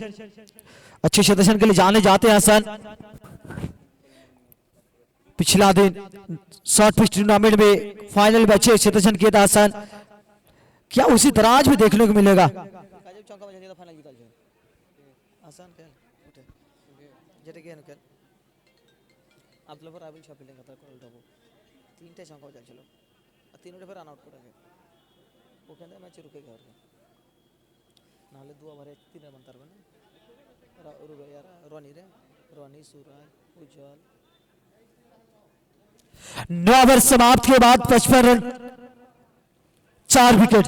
के लिए जाते हैं आसान। पिछला दिन शॉर्ट पिच टूर्नामेंट में फाइनल में अच्छे क्षेत्रदर्शन किया था आसान। क्या उसी तरह आज भी देखने को मिलेगा? तीनटे चौका चलो, तीनों फिर रन आउट करेंगे। वो कहते हैं मैच रुकेगा और नाले 2 ओवर 3 रन बनता है यार। रोनी सूरज उज्जवल 9 ओवर समाप्त के बाद 55 रन, 4 विकेट।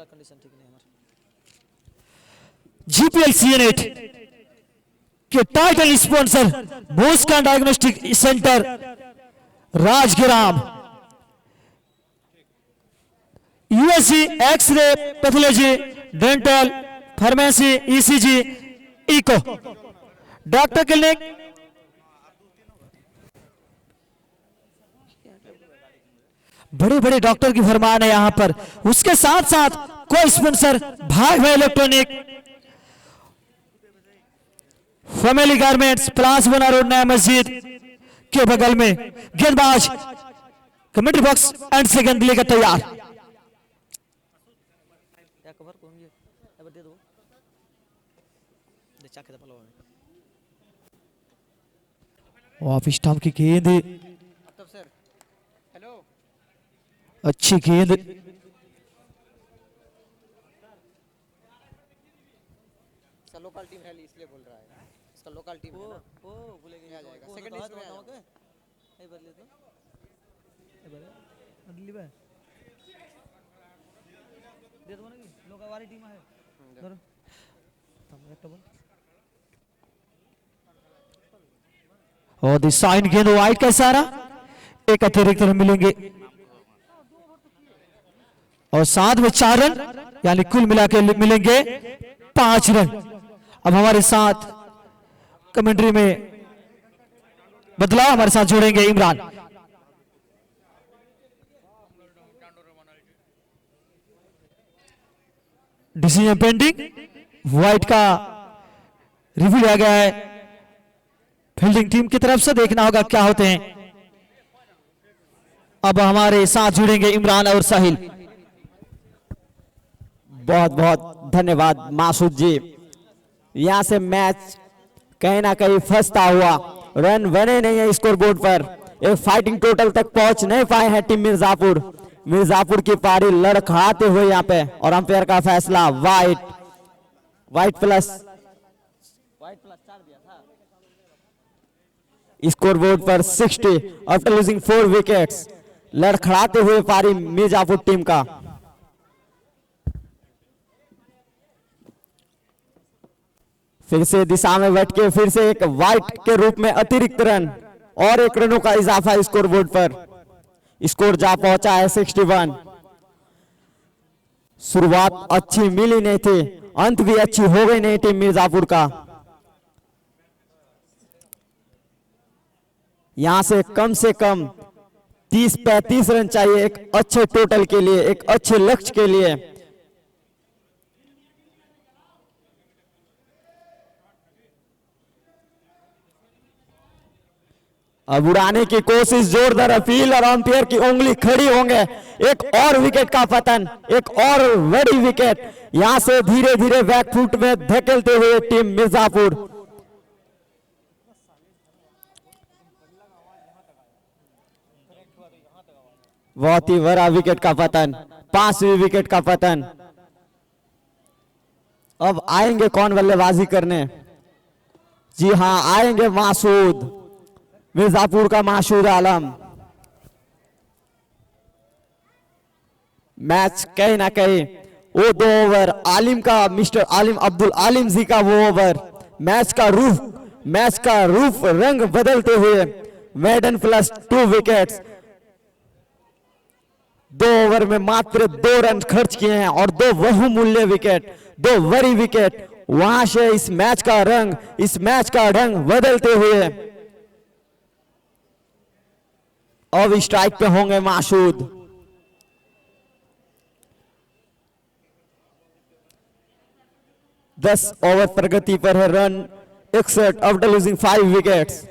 कंडीशन ठीक नहीं हमारी। GPL सीजन 8 के title sponsor Muskan diagnostic centre Rajgram, USC x-ray pathology, dental, pharmacy, ECG, echo, doctor clinic, बड़े बड़े डॉक्टर की फरमान है यहाँ पर। उसके साथ साथ कोई स्पॉन्सर भाई भाई इलेक्ट्रॉनिक, फैमिली गारमेंट्स, प्लास बना रोड, नया मस्जिद के बगल में। गेंदबाज कमेंट्री बॉक्स एंड सेकंड लेकर तैयार। ऑफ स्टंप की गेंद, अच्छी गेंद, इसका लोकल टीम है इसलिए बोल रहा है, इसका लोकल टीम है ना, वो बोलेंगे आ जाएगा सेकंड इसमें आ जाएगा। नहीं बदले तो बदली बे दे दो ना कि लोकल वाली टीम है धरो हम एक तो और दी साइन गेंद वाइड का इशारा, एक अतिरिक्त रन मिलेंगे और साथ में 4 रन, यानी कुल मिलाकर मिलेंगे 5 रन। अब हमारे साथ कमेंट्री में बदलाव, हमारे साथ जोड़ेंगे इमरान। डिसीजन पेंडिंग, व्हाइट का रिव्यू लिया गया है। फील्डिंग टीम की तरफ से देखना होगा क्या होते हैं। अब हमारे साथ जुड़ेंगे इमरान और साहिल। बहुत बहुत धन्यवाद मासूद जी। यहाँ से मैच कहीं ना कहीं फंसता हुआ, रन बने नहीं है स्कोर बोर्ड पर, एक फाइटिंग टोटल तक पहुंच नहीं पाए हैं टीम मिर्जापुर। मिर्जापुर की पारी लड़खड़ाते हुए यहाँ पे, और अंपायर का फैसला वाइट प्लस स्कोर बोर्ड पर 60 आफ्टर लूजिंग 4 विकेट्स। लड़खड़ाते हुए पारी मिर्जापुर टीम का। फिर से दिशा में बैठ के फिर से एक वाइट के रूप में अतिरिक्त रन और 1 रनों का इजाफा स्कोर बोर्ड पर। स्कोर जा पहुंचा है 61। शुरुआत अच्छी मिली नहीं थी, अंत भी अच्छी हो गई नहीं टीम मिर्जापुर का। यहां से कम 30-35 रन चाहिए एक अच्छे टोटल के लिए, एक अच्छे लक्ष्य के लिए। अब उड़ाने की कोशिश, जोरदार अपील और अंपायर की उंगली खड़ी होंगे। एक और विकेट का पतन, एक और बड़ी विकेट। यहां से धीरे धीरे बैकफुट में धकेलते हुए टीम मिर्जापुर। बहुत ही बड़ा विकेट का पतन, 5वीं विकेट का पतन। अब आएंगे कौन बल्लेबाजी करने? जी हां, आएंगे मासूद, मिर्जापुर का मासूद आलम। मैच कहीं ना कहीं वो 2 ओवर आलिम का, मिस्टर आलिम अब्दुल आलिम जी का वो ओवर, मैच का रूप रंग बदलते हुए मेडन प्लस 2 विकेट्स। 2 ओवर में मात्र 2 रन खर्च किए हैं और 2 बहुमूल्य विकेट, 2 बड़ी विकेट। वहां से इस मैच का ढंग बदलते हुए अब स्ट्राइक पे होंगे मासूद। दस ओवर प्रगति पर है, run 61 after losing 5 wickets.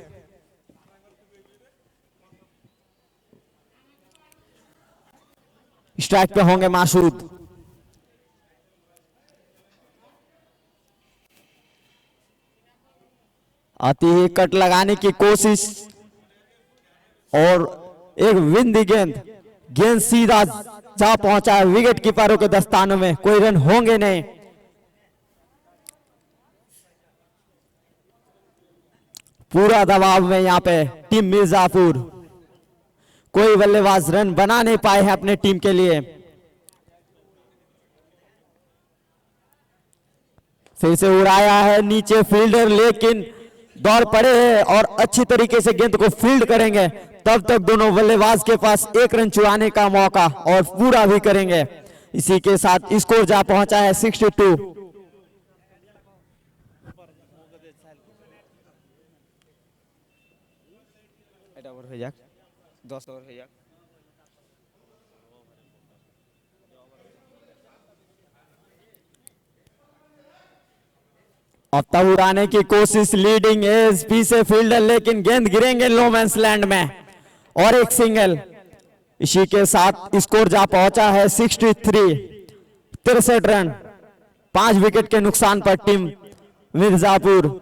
Strike पे होंगे मासूद। आती ही कट लगाने की कोशिश और एक विंदी गेंद सीधा जा पहुंचा है विकेट कीपरों के दस्तानों में। कोई रन होंगे नहीं। पूरा दबाव में यहां पे टीम मिर्जापुर। कोई बल्लेबाज रन बना नहीं पाए हैं अपने टीम के लिए। फिर से उड़ाया है नीचे फील्डर, लेकिन दौड़ पड़े हैं और अच्छी तरीके से गेंद को फील्ड करेंगे। तब तक दोनों बल्लेबाज के पास 1 रन चुराने का मौका, और पूरा भी करेंगे। इसी के साथ स्कोर जा पहुंचा है 62। এটা ওভার হয়ে যাক, 10 ওভার হয়ে যাক। अब तब उड़ाने की कोशिश, लीडिंग एज पीछे फील्डर, लेकिन गेंद गिरेंगे नो मैंस लैंड में और एक सिंगल। इसी के साथ स्कोर जा पहुंचा है 63 रन। 5 विकेट के नुकसान पर टीम मिर्जापुर।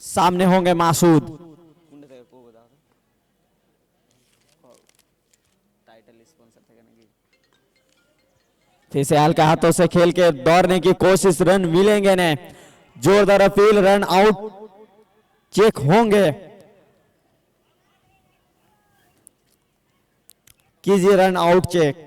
सामने होंगे मासूद। फिर से हल्के हाथों से खेल के दौड़ने की कोशिश, रन मिलेंगे ने, जोरदार अपील, रन आउट चेक होंगे। कीजिए रन आउट चेक।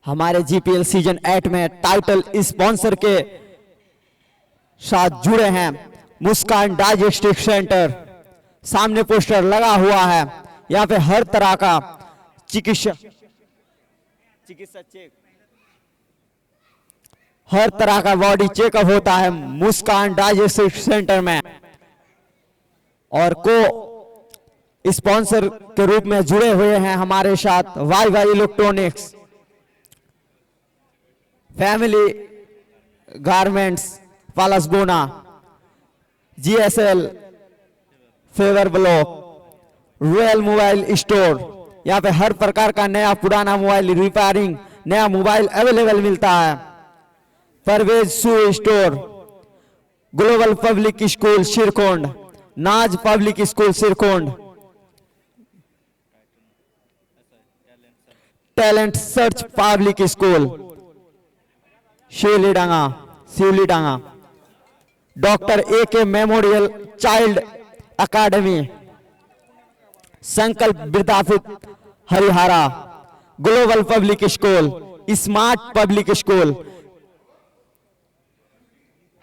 हमारे जीपीएल सीजन 8 में टाइटल स्पॉन्सर के साथ जुड़े हैं मुस्कान डाइजेस्टिक सेंटर। सामने पोस्टर लगा हुआ है। यहाँ पे हर तरह का चिकित्सा चेक, हर तरह का बॉडी चेकअप होता है मुस्कान डाइजेस्टिक सेंटर में। और को स्पॉन्सर के रूप में जुड़े हुए हैं हमारे साथ Y Y electronics, family garments Palasbona, GSL paver block, royal mobile store. यहाँ पे हर प्रकार का नया पुराना मोबाइल रिपेयरिंग, नया मोबाइल अवेलेबल मिलता है। Parvez shoe store, global public school Sirkond, Naaz public school Sirkond, talent search public school Shivlidanga, doctor A K. Memorial child academy, Sankalp Vidyapeeth Harihara, global public school, smart public school.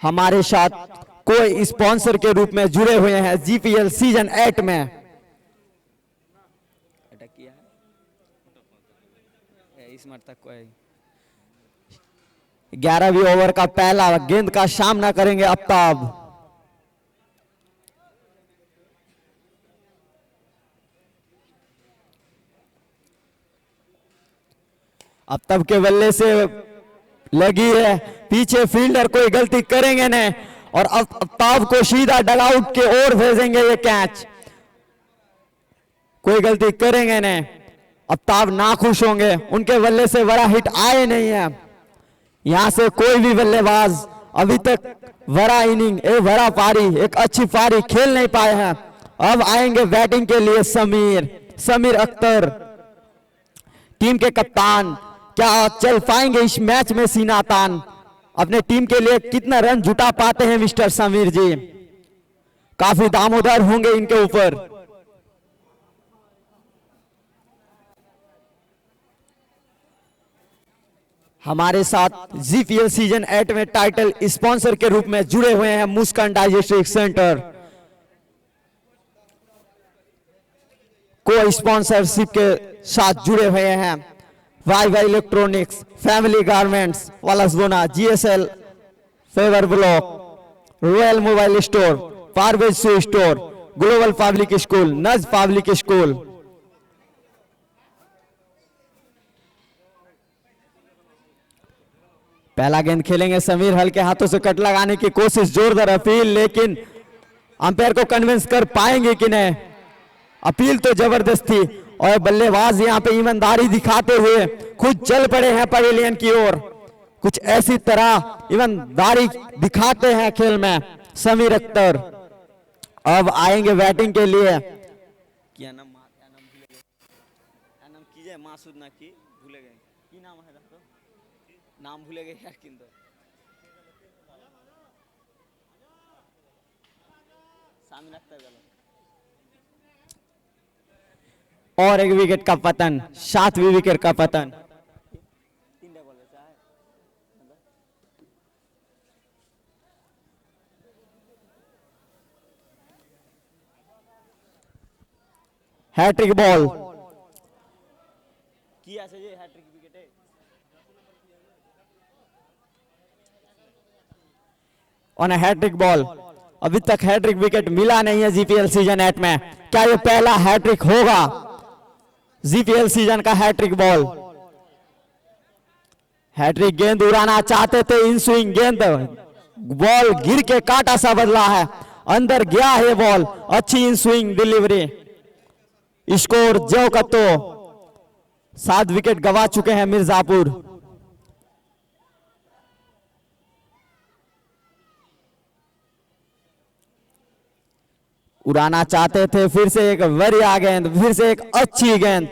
हमारे साथ कोई स्पॉन्सर के रूप में जुड़े हुए हैं जीपीएल सीजन 8 में। इस मर तक कोई 11वीं ओवर का पहला गेंद का सामना करेंगे आफ्ताब। आफ्ताब के बल्ले से लगी है, पीछे फील्डर कोई गलती करेंगे नहीं और आफ्ताब को सीधा डगआउट के ओर भेजेंगे ये कैच। कोई गलती करेंगे नहीं, आफ्ताब नाखुश होंगे, उनके बल्ले से बड़ा हिट आए नहीं है। यहां से कोई भी बल्लेबाज अभी तक बड़ा इनिंग, एक बड़ा पारी, एक अच्छी पारी खेल नहीं पाए हैं। अब आएंगे बैटिंग के लिए समीर अख्तर, टीम के कप्तान। क्या चल पाएंगे इस मैच में सीना तान? अपने टीम के लिए कितना रन जुटा पाते हैं मिस्टर समीर जी? काफी दामोदर होंगे इनके ऊपर। हमारे साथ जीपीएल सीजन 8 में टाइटल स्पॉन्सर के रूप में जुड़े हुए हैं मुस्कान डाइजेस्टिक सेंटर। को स्पॉन्सरशिप के साथ जुड़े हुए हैं Y Y electronics, family garments Palasbona, GSL paver block, royal mobile store, Parvez shoe store, global public school, Naaz public school. पहला गेंद खेलेंगे समीर, हल्के हाथों से कट लगाने की कोशिश, जोरदार अपील, लेकिन अंपायर को कन्विंस कर पाएंगे कि नहीं? अपील तो जबरदस्त थी और बल्लेबाज यहां पे ईमानदारी दिखाते हुए खुद चल पड़े हैं पवेलियन की ओर। कुछ ऐसी तरह ईमानदारी दिखाते हैं खेल में समीर अख्तर। अब आएंगे बैटिंग के लिए। क्या नाम कीजिए, मासूद ना की भूले गए की नाम है, नाम भूले गए यार किंतु सामने रखता है। और एक विकेट का पतन, 7वीं विकेट का पतन। Hat trick ball on a hat trick ball. अभी तक हैट्रिक विकेट मिला नहीं है जीपीएल सीजन 8 में। क्या ये पहला हैट्रिक होगा जीपीएल सीजन का? हैट्रिक बॉल, हैट्रिक गेंद उड़ाना चाहते थे, इन स्विंग गेंद, बॉल गिर के काटा सा बदला है, अंदर गया है बॉल, अच्छी इन स्विंग डिलीवरी। स्कोर जो का तो 7 विकेट गवा चुके हैं मिर्जापुर। उड़ाना चाहते थे, फिर से एक बढ़िया गेंद, फिर से एक अच्छी गेंद।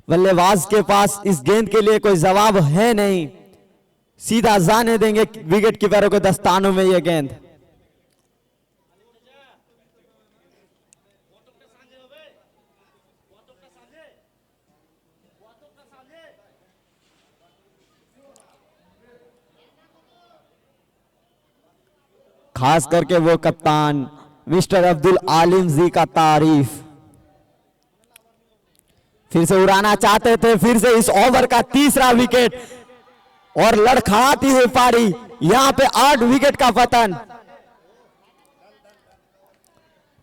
बल्लेबाज के पास इस गेंद के लिए कोई जवाब है नहीं, सीधा जाने देंगे विकेट कीपरों के दस्तानों में यह गेंद। खास करके वो कप्तान मिस्टर अब्दुल आलिम जी का तारीफ। फिर से उड़ाना चाहते थे, फिर से इस ओवर का तीसरा विकेट और लड़खड़ाती हुई पारी। यहां पे 8 विकेट का पतन।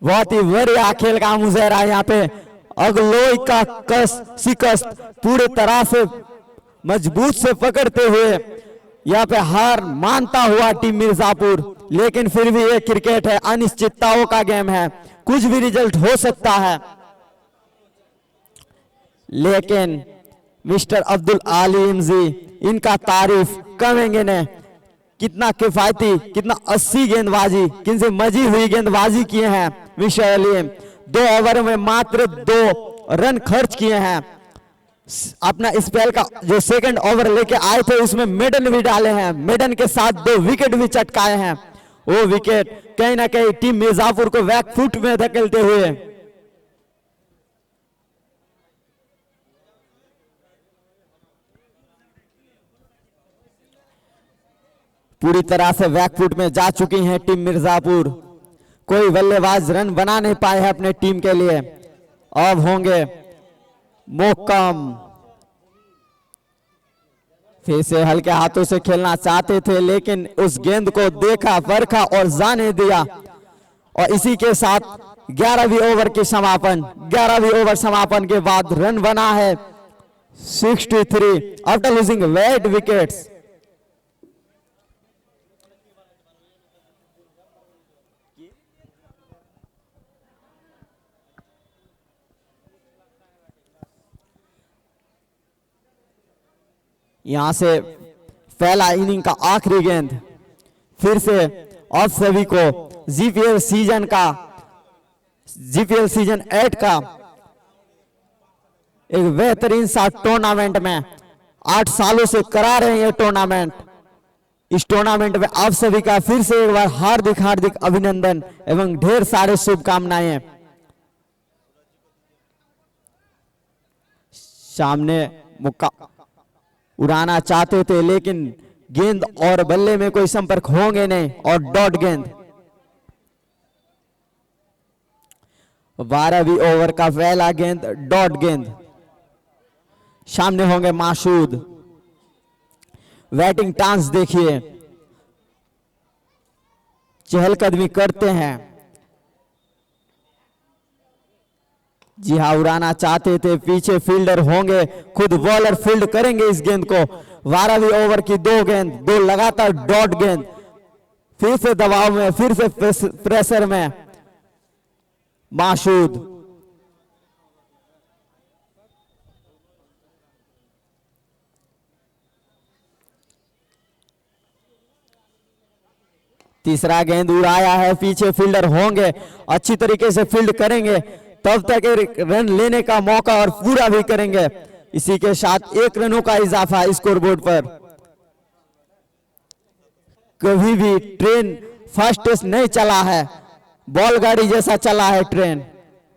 बहुत ही बढ़िया खेल का मुजाहरा यहाँ पे। अगलोई का शिकस्त पूरे तरह से मजबूत से पकड़ते हुए यहाँ पे हार मानता हुआ टीम मिर्जापुर। लेकिन फिर भी ये क्रिकेट है, अनिश्चितताओं का गेम है, कुछ भी रिजल्ट हो सकता है। लेकिन मिस्टर अब्दुल आलिम जी, इनका तारीफ करेंगे ने। कितना किफायती, कितना 80 गेंदबाजी, किनसे मजी हुई गेंदबाजी किए हैं मिस्टर अलीम। 2 ओवर में मात्र 2 रन खर्च किए हैं। अपना स्पेल का जो सेकंड ओवर लेके आए थे उसमें मेडन भी डाले हैं, मेडन के साथ 2 विकेट भी चटकाए हैं। वो विकेट कहीं ना कहीं टीम मिर्जापुर को बैक फुट में धकेलते हुए पूरी तरह से बैकफुट में जा चुकी है टीम मिर्जापुर। कोई बल्लेबाज रन बना नहीं पाए हैं अपने टीम के लिए। अब होंगे मोकम। फिर से हल्के हाथों से खेलना चाहते थे, लेकिन उस गेंद को देखा, परखा और जाने दिया। और इसी के साथ 11वीं ओवर की समापन। 11वीं ओवर समापन के बाद रन बना है 63 आफ्टर लूजिंग 8 विकेट्स। यहां से पहला इनिंग का आखिरी गेंद। फिर से आप सभी को जीपीएल सीजन 8 का एक बेहतरीन सा टूर्नामेंट में 8 सालों से करा रहे हैं ये टूर्नामेंट। इस टूर्नामेंट में आप सभी का फिर से एक बार हार्दिक हार्दिक अभिनंदन एवं ढेर सारे शुभकामनाएं। सामने मुक्का उड़ाना चाहते थे, लेकिन गेंद और बल्ले में कोई संपर्क होंगे नहीं और डॉट गेंद। 12वीं ओवर का पहला गेंद डॉट गेंद। सामने होंगे मासूद। बैटिंग टांस देखिए, चहलकदमी करते हैं। जी हाँ, उड़ाना चाहते थे, पीछे फील्डर होंगे, खुद बॉलर फील्ड करेंगे इस गेंद को। 12वीं ओवर की 2 गेंद, 2 लगातार डॉट गेंद। फिर से दबाव में, फिर से प्रेशर में मासूद। तीसरा गेंद उड़ाया है, पीछे फील्डर होंगे, अच्छी तरीके से फील्ड करेंगे, तब तक एक रन लेने का मौका और पूरा भी करेंगे। इसी के साथ 1 रनों का इजाफा स्कोरबोर्ड पर। कभी भी ट्रेन फर्स्ट टेस्ट नहीं चला है, बैलगाड़ी जैसा चला है ट्रेन।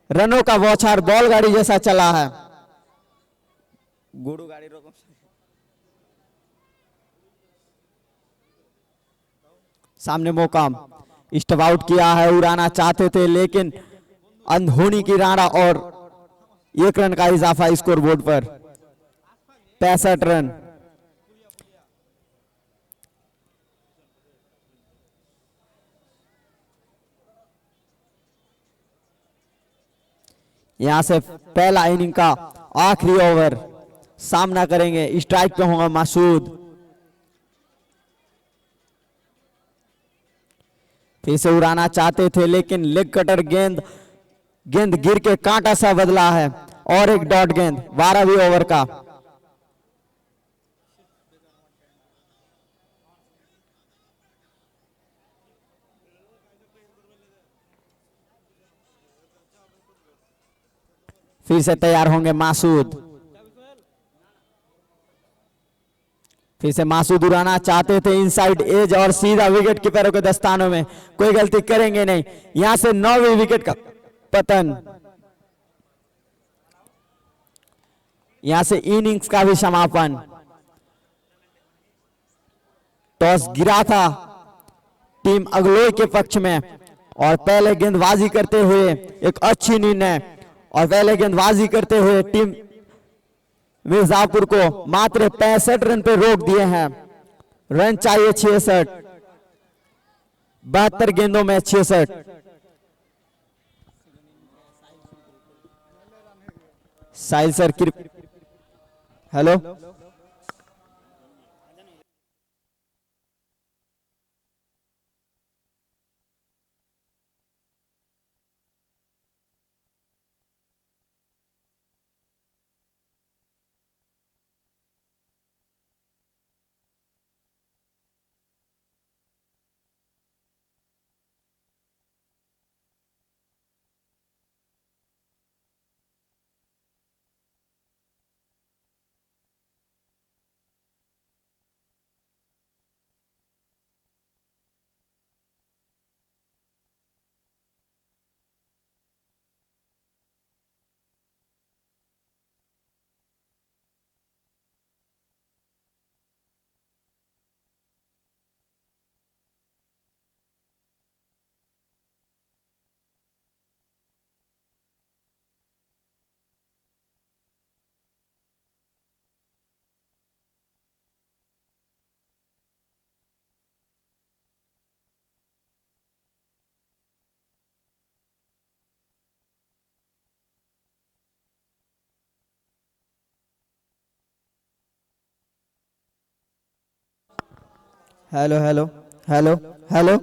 रनों का बौछार बैलगाड़ी जैसा चला है। गुरु गाड़ी रोको। सामने मोकाम, स्टेप आउट किया है, उड़ाना चाहते थे लेकिन अनहोनी की राणा और 1 रन का इजाफा स्कोर बोर्ड पर। 65 रन। यहां से पहला इनिंग का आखिरी ओवर सामना करेंगे, स्ट्राइक पे होगा मासूद। फिर से उड़ाना चाहते थे लेकिन लेग कटर गेंद गिर के कांटा सा बदला है और एक डॉट गेंद 12वीं ओवर का। फिर से तैयार होंगे मासूद। फिर से मासूद उड़ाना चाहते थे इनसाइड एज और सीधा विकेट कीपरों के दस्तानों में, कोई गलती करेंगे नहीं। यहां से 9वीं विकेट का पतन। यहां से इनिंग्स का भी समापन। टॉस गिरा था टीम अगलोई के पक्ष में और पहले गेंदबाजी करते हुए एक अच्छी निर्णय और पहले गेंदबाजी करते हुए टीम मिर्जापुर को मात्र 65 रन पे रोक दिए हैं। रन चाहिए 66, 72 गेंदों में 66। Sahil sir hello hello hello hello hello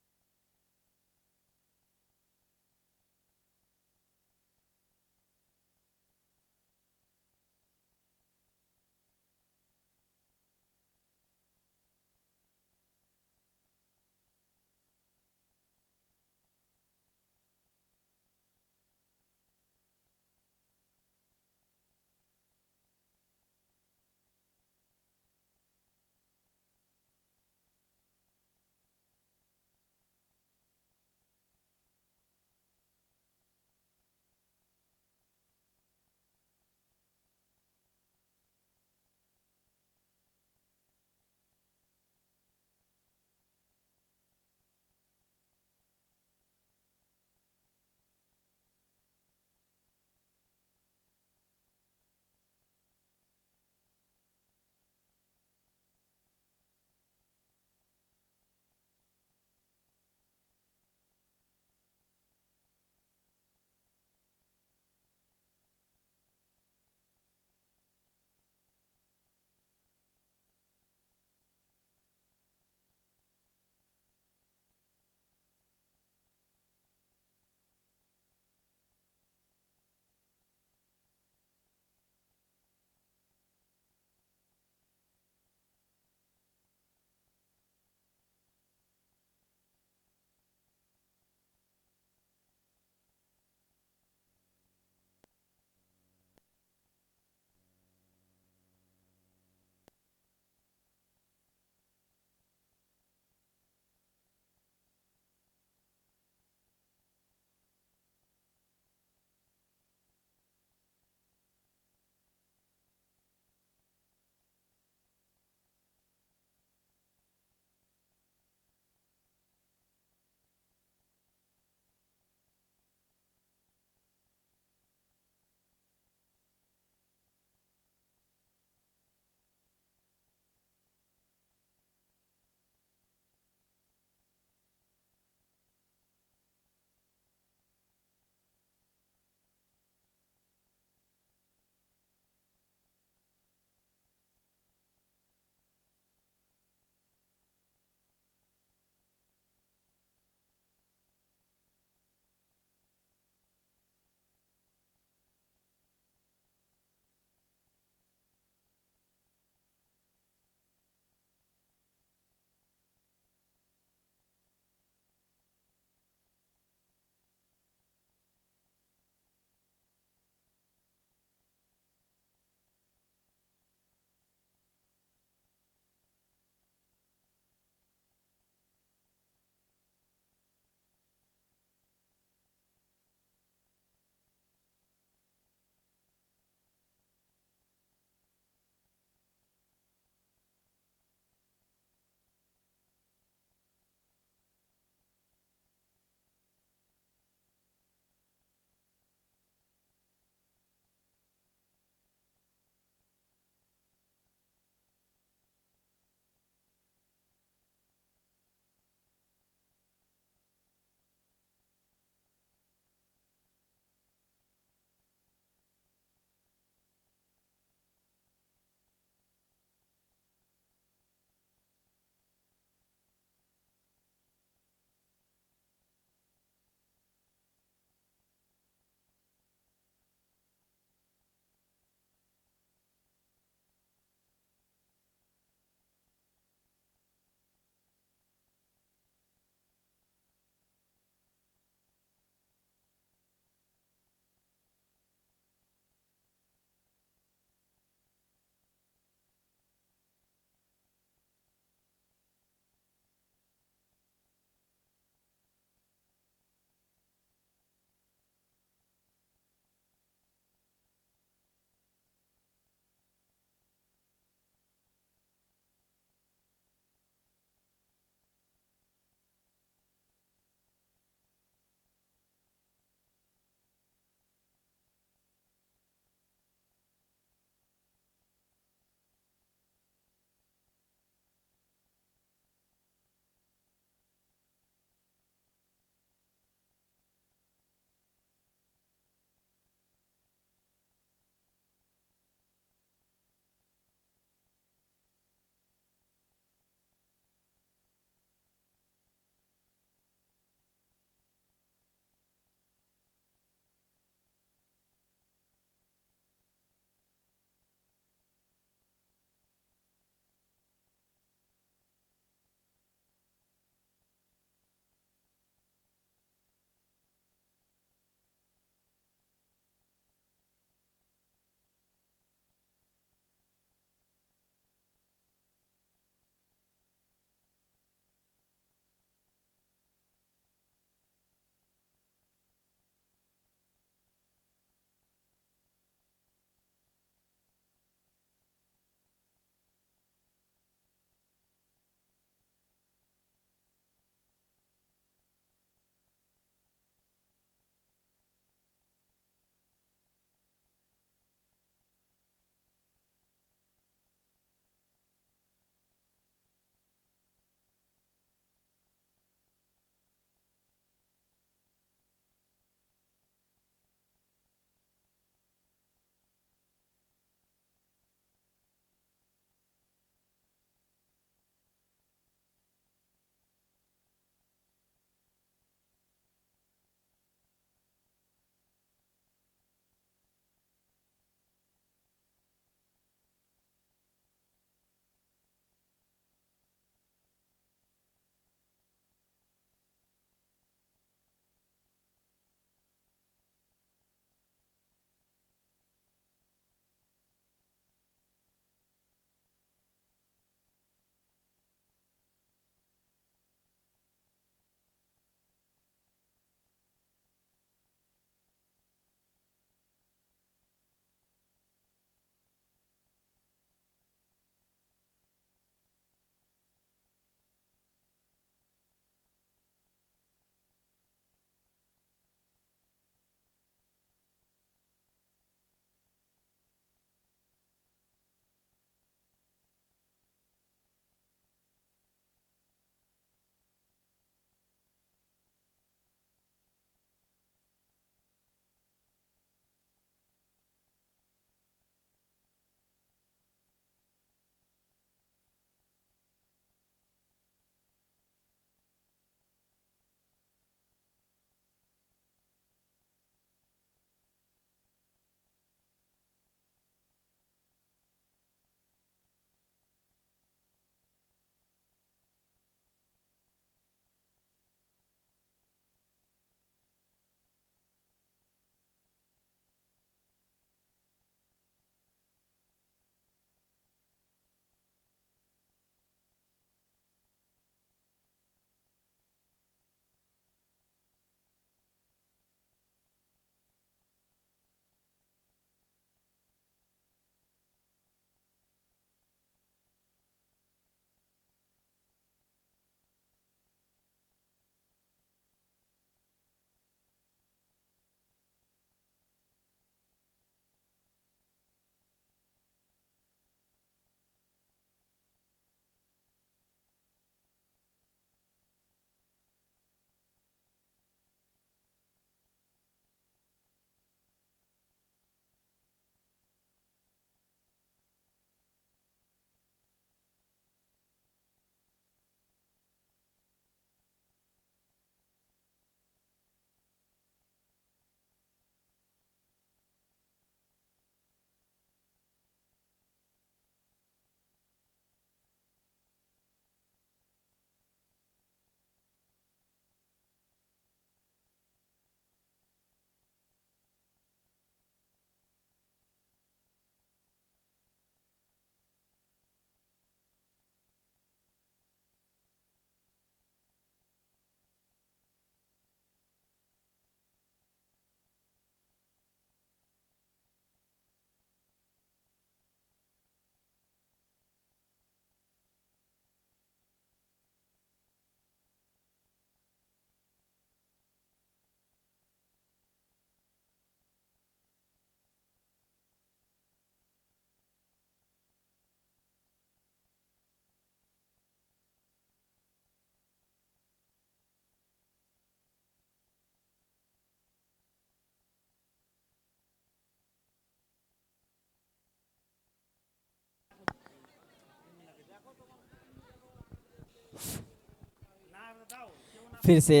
फिर से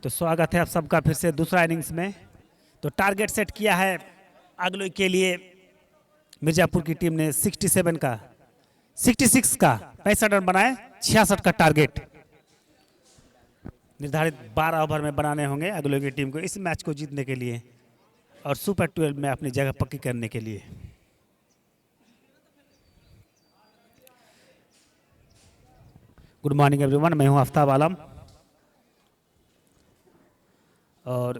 तो स्वागत है आप सबका फिर से दूसरा इनिंग्स में। तो टारगेट सेट किया है अगले के लिए मिर्जापुर की टीम ने 67 का 66 का 65 रन बनाए, 66 का टारगेट निर्धारित 12 ओवर में बनाने होंगे अगले की टीम को इस मैच को जीतने के लिए और सुपर 12 में अपनी जगह पक्की करने के लिए। गुड मॉर्निंग एवरीवन, मैं हूं आफ्ताब आलम और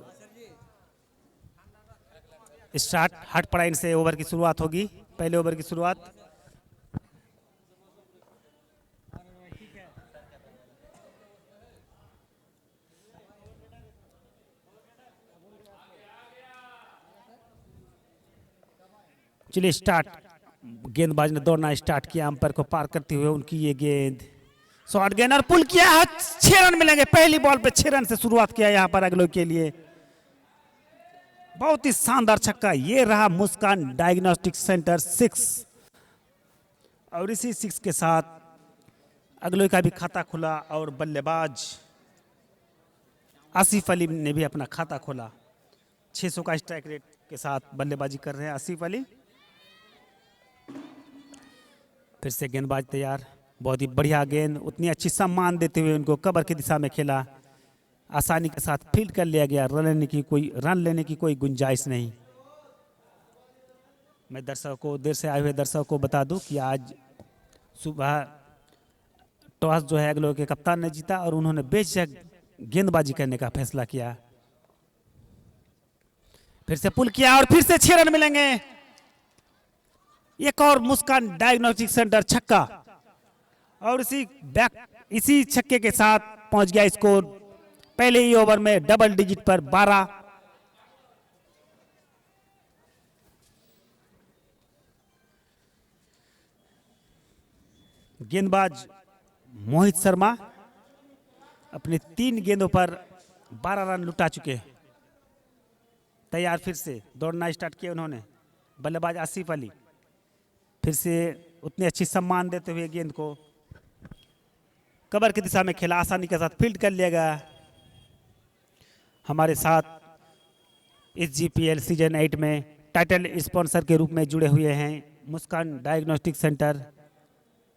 स्टार्ट हट पड़ाइन से ओवर की शुरुआत होगी। पहले ओवर की शुरुआत चलिए स्टार्ट। गेंदबाज ने दौड़ना स्टार्ट किया, अंपायर को पार करते हुए उनकी ये गेंद शॉर्ट गेंद और पुल किया, 6 रन मिलेंगे। पहली बॉल पे 6 रन से शुरुआत किया यहां पर अगलो के लिए। बहुत ही शानदार छक्का। ये रहा मुस्कान डायग्नोस्टिक सेंटर 6 और इसी 6 के साथ अगलो का भी खाता खुला और बल्लेबाज आसिफ अली ने भी अपना खाता खोला। 600 का स्ट्राइक रेट के साथ बल्लेबाजी कर रहे हैं आसिफ अली। फिर से गेंदबाज तैयार, बहुत ही बढ़िया गेंद, उतनी अच्छी सम्मान देते हुए उनको कवर की दिशा में खेला, आसानी के साथ फील्ड कर लिया गया। रन लेने की कोई गुंजाइश नहीं। मैं दर्शकों को, देर से आए हुए दर्शकों को बता दूं कि आज सुबह टॉस जो है अगलो के कप्तान ने जीता और उन्होंने बेझिझक गेंदबाजी करने का फैसला किया। फिर से पुल किया और फिर से 6 रन मिलेंगे। एक और मुस्कान डायग्नोस्टिक सेंटर छक्का और इसी छक्के के साथ पहुंच गया स्कोर पहले ही ओवर में डबल डिजिट पर 12। गेंदबाज मोहित शर्मा अपने 3 गेंदों पर 12 रन लुटा चुके हैं। तैयार, फिर से दौड़ना स्टार्ट किया उन्होंने। बल्लेबाज आसिफ अली फिर से उतनी अच्छी सम्मान देते हुए गेंद को कवर की दिशा में खेला, आसानी के साथ फील्ड कर लिया गया। हमारे साथ इस जीपीएल सीजन 8 में टाइटल स्पॉन्सर के रूप में जुड़े हुए हैं Muskan diagnostic centre,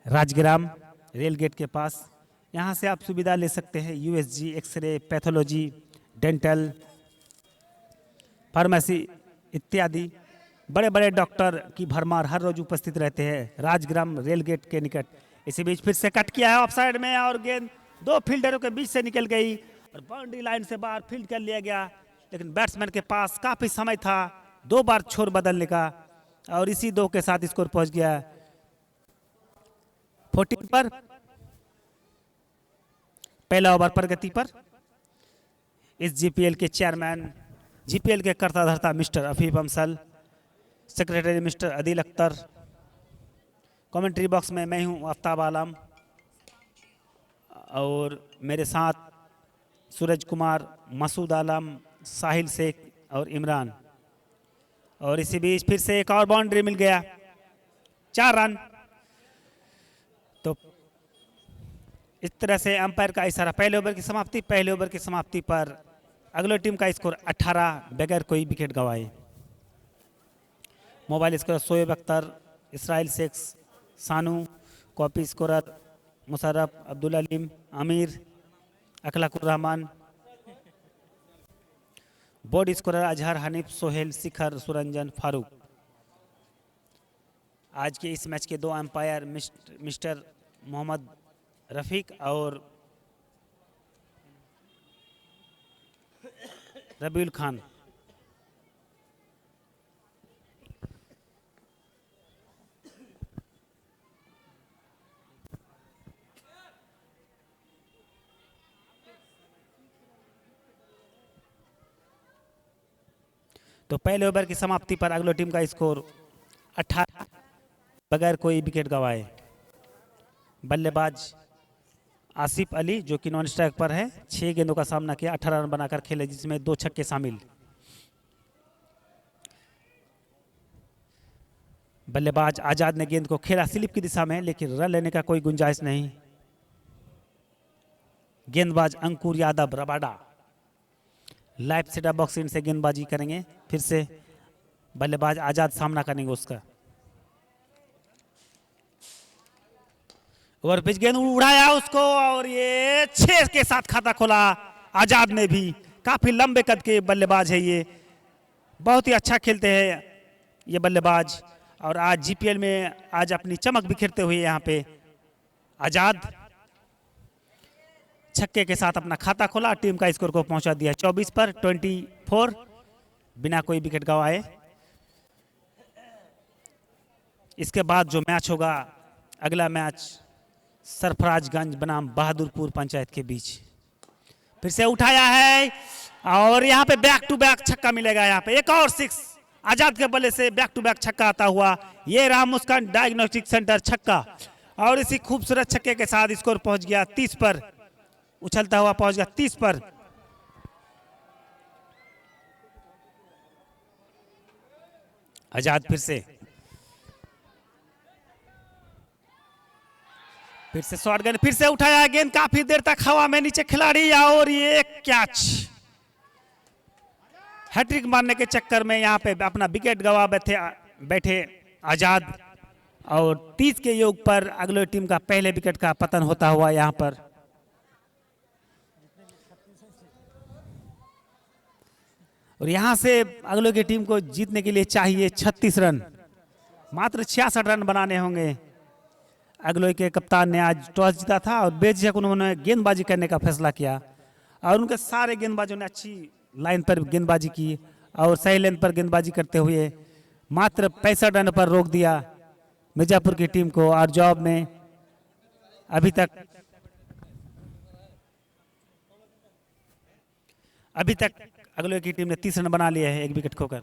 Rajgram rail gate के पास। यहाँ से आप सुविधा ले सकते हैं USG, x-ray, pathology, dental, pharmacy इत्यादि। बड़े बड़े डॉक्टर की भरमार हर रोज उपस्थित रहते हैं राजग्राम रेल गेट के निकट। इसी बीच फिर से कट किया है ऑफसाइड में और गेंद 2 फील्डरों के बीच से निकल गई और बाउंड्री लाइन से बाहर फील्ड कर लिया गया। लेकिन बैट्समैन के पास काफी समय था 2 बार छोर बदलने का और इसी 2 के साथ स्कोर पहुंच गया 14 पर। पहला ओवर प्रगति पर। इस जीपीएल के चेयरमैन, जीपीएल के कर्ता धर्ता mister Afeef Amsal, secretary mister Adeel Akhtar, commentary box में मैं हूं आफ्ताब आलम और मेरे साथ सूरज कुमार, मसूद आलम, साहिल शेख और इमरान। और इसी बीच फिर से एक और बाउंड्री मिल गया, 4 रन। तो इस तरह से अंपायर का इशारा, पहले ओवर की समाप्ति पर अगले टीम का स्कोर 18 बगैर कोई विकेट गंवाए। Mobile score Shoaib Akhtar, Israil Sheikh, Sanu, copy scorer Musharraf, Abdul Aleem, Aamir, Akhlaqur Rahman, board scorer Azhar, Hanif, Sohail, Shikhar, Suranjan, Farooq. आज के इस मैच के 2 अंपायर मिस्टर मोहम्मद रफीक और रबीउल खान। तो पहले ओवर की समाप्ति पर अगली टीम का स्कोर 18 बगैर कोई विकेट गंवाए। बल्लेबाज आसिफ अली जो कि नॉन स्ट्राइक पर है, 6 गेंदों का सामना किया, 18 रन बनाकर खेले जिसमें 2 छक्के शामिल। बल्लेबाज आजाद ने गेंद को खेला स्लिप की दिशा में, लेकिन रन लेने का कोई गुंजाइश नहीं। गेंदबाज Ankur Yadav Rabada live setup box इन से गेंदबाजी करेंगे। फिर से बल्लेबाज आजाद सामना करेंगे उसका। ओवर पिच गेंद उड़ाया उसको और ये 6 के साथ खाता खोला आजाद ने भी। काफी लंबे कद के बल्लेबाज है ये, बहुत ही अच्छा खेलते हैं ये बल्लेबाज। और आज जीपीएल में आज अपनी चमक बिखेरते हुए यहाँ पे आजाद छक्के के साथ अपना खाता खोला, टीम का स्कोर को पहुंचा दिया 24 पर 24 बिना कोई विकेट गंवाए। इसके बाद जो मैच होगा, अगला मैच सरफराजगंज बनाम बहादुरपुर पंचायत के बीच। फिर से उठाया है और यहाँ पे बैक टू बैक छक्का मिलेगा। यहाँ पे एक और 6 आजाद के बल्ले से बैक टू बैक छक्का आता हुआ। ये रहा मुस्कान डायग्नोस्टिक सेंटर छक्का और इसी खूबसूरत छक्के के साथ स्कोर पहुंच गया 30 पर, उछलता हुआ पहुंच गया 30 पर। आजाद फिर से शॉर्ट गेंद, फिर से उठाया गेंद काफी देर तक हवा में नीचे खिलाड़ी और ये कैच। हैट्रिक मारने के चक्कर में यहाँ पे अपना विकेट गवा बैठे आजाद और 30 के योग पर अगले टीम का पहले विकेट का पतन होता हुआ यहाँ पर। और यहाँ से अगले की टीम को जीतने के लिए चाहिए 36 रन, मात्र 66 रन बनाने होंगे। अगले के कप्तान ने आज टॉस जीता था और बेझिझक उन्होंने गेंदबाजी करने का फैसला किया और उनके सारे गेंदबाजों ने अच्छी लाइन पर गेंदबाजी की और सही लाइन पर गेंदबाजी करते हुए मात्र 65 रन पर रोक दिया मिर्जापुर की टीम को। और जॉब में अभी तक अगले की टीम ने 30 रन बना लिए हैं 1 विकेट खोकर।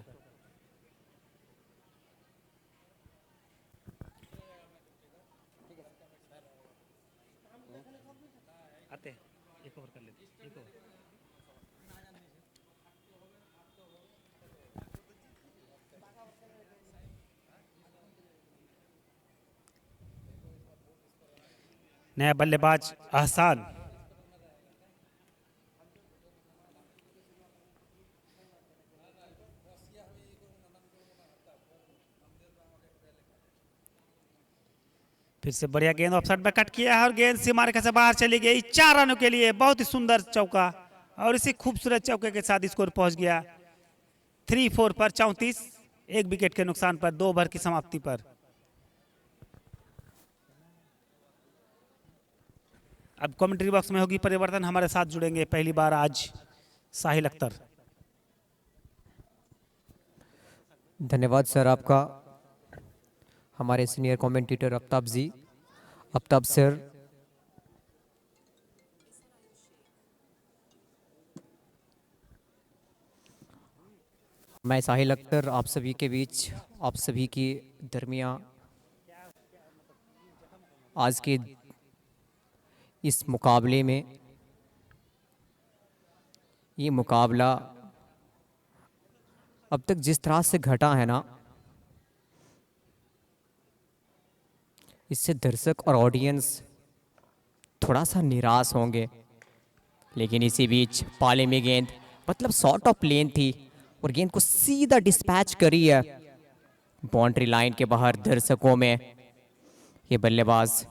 एक ओवर कर लेते, एक ओवर। नया बल्लेबाज अहसान, फिर से बढ़िया गेंद ऑफसाइड में कट किया है और गेंद सीमा रेखा से बाहर चली गई 4 रनों के लिए। बहुत ही सुंदर चौका और इसी खूबसूरत चौके के साथ स्कोर पहुंच गया 3-4 पर 34, 1 विकेट के नुकसान पर 2 ओवर की समाप्ति पर। अब कमेंट्री बॉक्स में होगी परिवर्तन, हमारे साथ जुड़ेंगे पहली बार आज साहिल अख्तर। धन्यवाद सर आपका। हमारे सीनियर कमेंटेटर आफ्ताब जी, आफ्ताब सर, मैं साहिल अख्तर आप सभी के बीच, आप सभी की दरमिया आज के इस मुकाबले में, ये मुकाबला अब तक जिस तरह से घटा है ना, इससे दर्शक और ऑडियंस थोड़ा सा निराश होंगे। लेकिन इसी बीच पाले में गेंद, मतलब शॉर्ट ऑफ लेन थी और गेंद को सीधा डिस्पैच करी है बाउंड्री लाइन के बाहर। दर्शकों में ये बल्लेबाज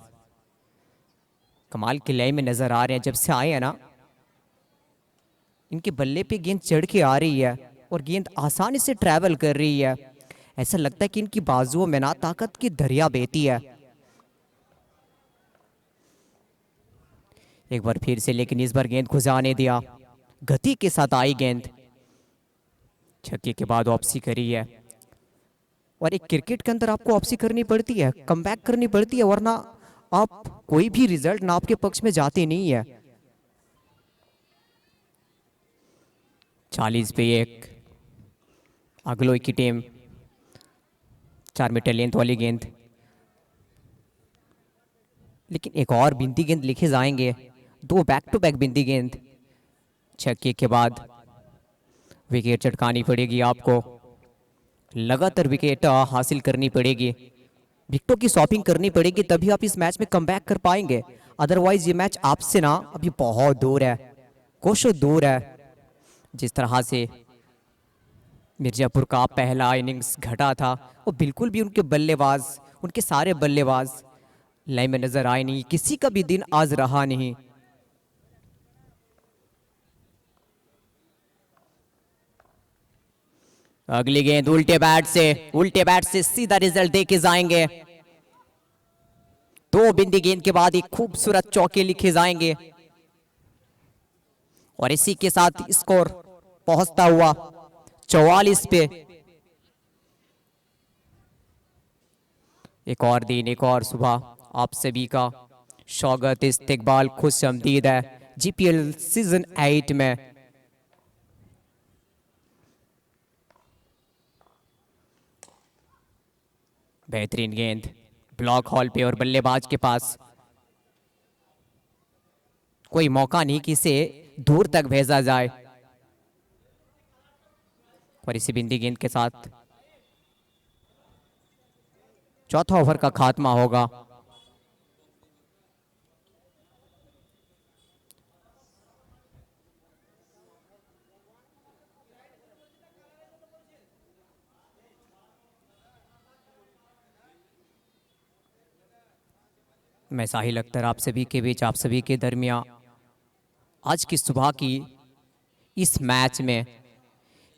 कमाल की लय में नजर आ रहे हैं। जब से आए हैं ना, इनके बल्ले पे गेंद चढ़ के आ रही है और गेंद आसानी से ट्रैवल कर रही है। ऐसा लगता है कि इनकी बाजुओं में ना ताकत की दरिया बहती है। एक बार फिर से, लेकिन इस बार गेंद को जाने दिया, गति के साथ आई गेंद, छक्के के बाद वापसी करी है। और एक क्रिकेट के अंदर आपको वापसी करनी पड़ती है, कमबैक करनी पड़ती है, वरना आप कोई भी रिजल्ट ना आपके पक्ष में जाते नहीं है। 40 पे 1 अगलोई की टीम 4 मीटर लेंथ वाली गेंद, लेकिन एक और बिंदी गेंद लिखे जाएंगे, 2 बैक टू बैक बिंदी गेंद। छक्के के बाद विकेट चटकानी पड़ेगी आपको, लगातार विकेट हासिल करनी पड़ेगी, विकेटों की शॉपिंग करनी पड़ेगी, तभी आप इस मैच में कमबैक कर पाएंगे। अदरवाइज ये मैच आपसे ना अभी बहुत दूर है, कोसों दूर है। जिस तरह से मिर्जापुर का पहला इनिंग्स घटा था, वो बिल्कुल भी उनके बल्लेबाज, उनके सारे बल्लेबाज लाइन में नजर आए नहीं, किसी का भी दिन आज रहा नहीं। अगली गेंद उल्टे बैट से सीधा रिजल्ट देके जाएंगे। 2 बिंदी गेंद के बाद एक खूबसूरत चौके लिखे जाएंगे और इसी के साथ स्कोर पहुंचता हुआ 44 पे। एक और दिन, एक और सुबह, आप सभी का स्वागत, इस्तकबाल, खुश आमदीद है जीपीएल सीजन 8 में। बेहतरीन गेंद ब्लॉक हॉल पे और बल्लेबाज के पास कोई मौका नहीं कि इसे दूर तक भेजा जाए। और इसी बिंदी गेंद के साथ चौथा ओवर का खात्मा होगा। मैं साहिल अख्तर आप सभी के बीच, आप सभी के दरमियान आज की सुबह की इस मैच में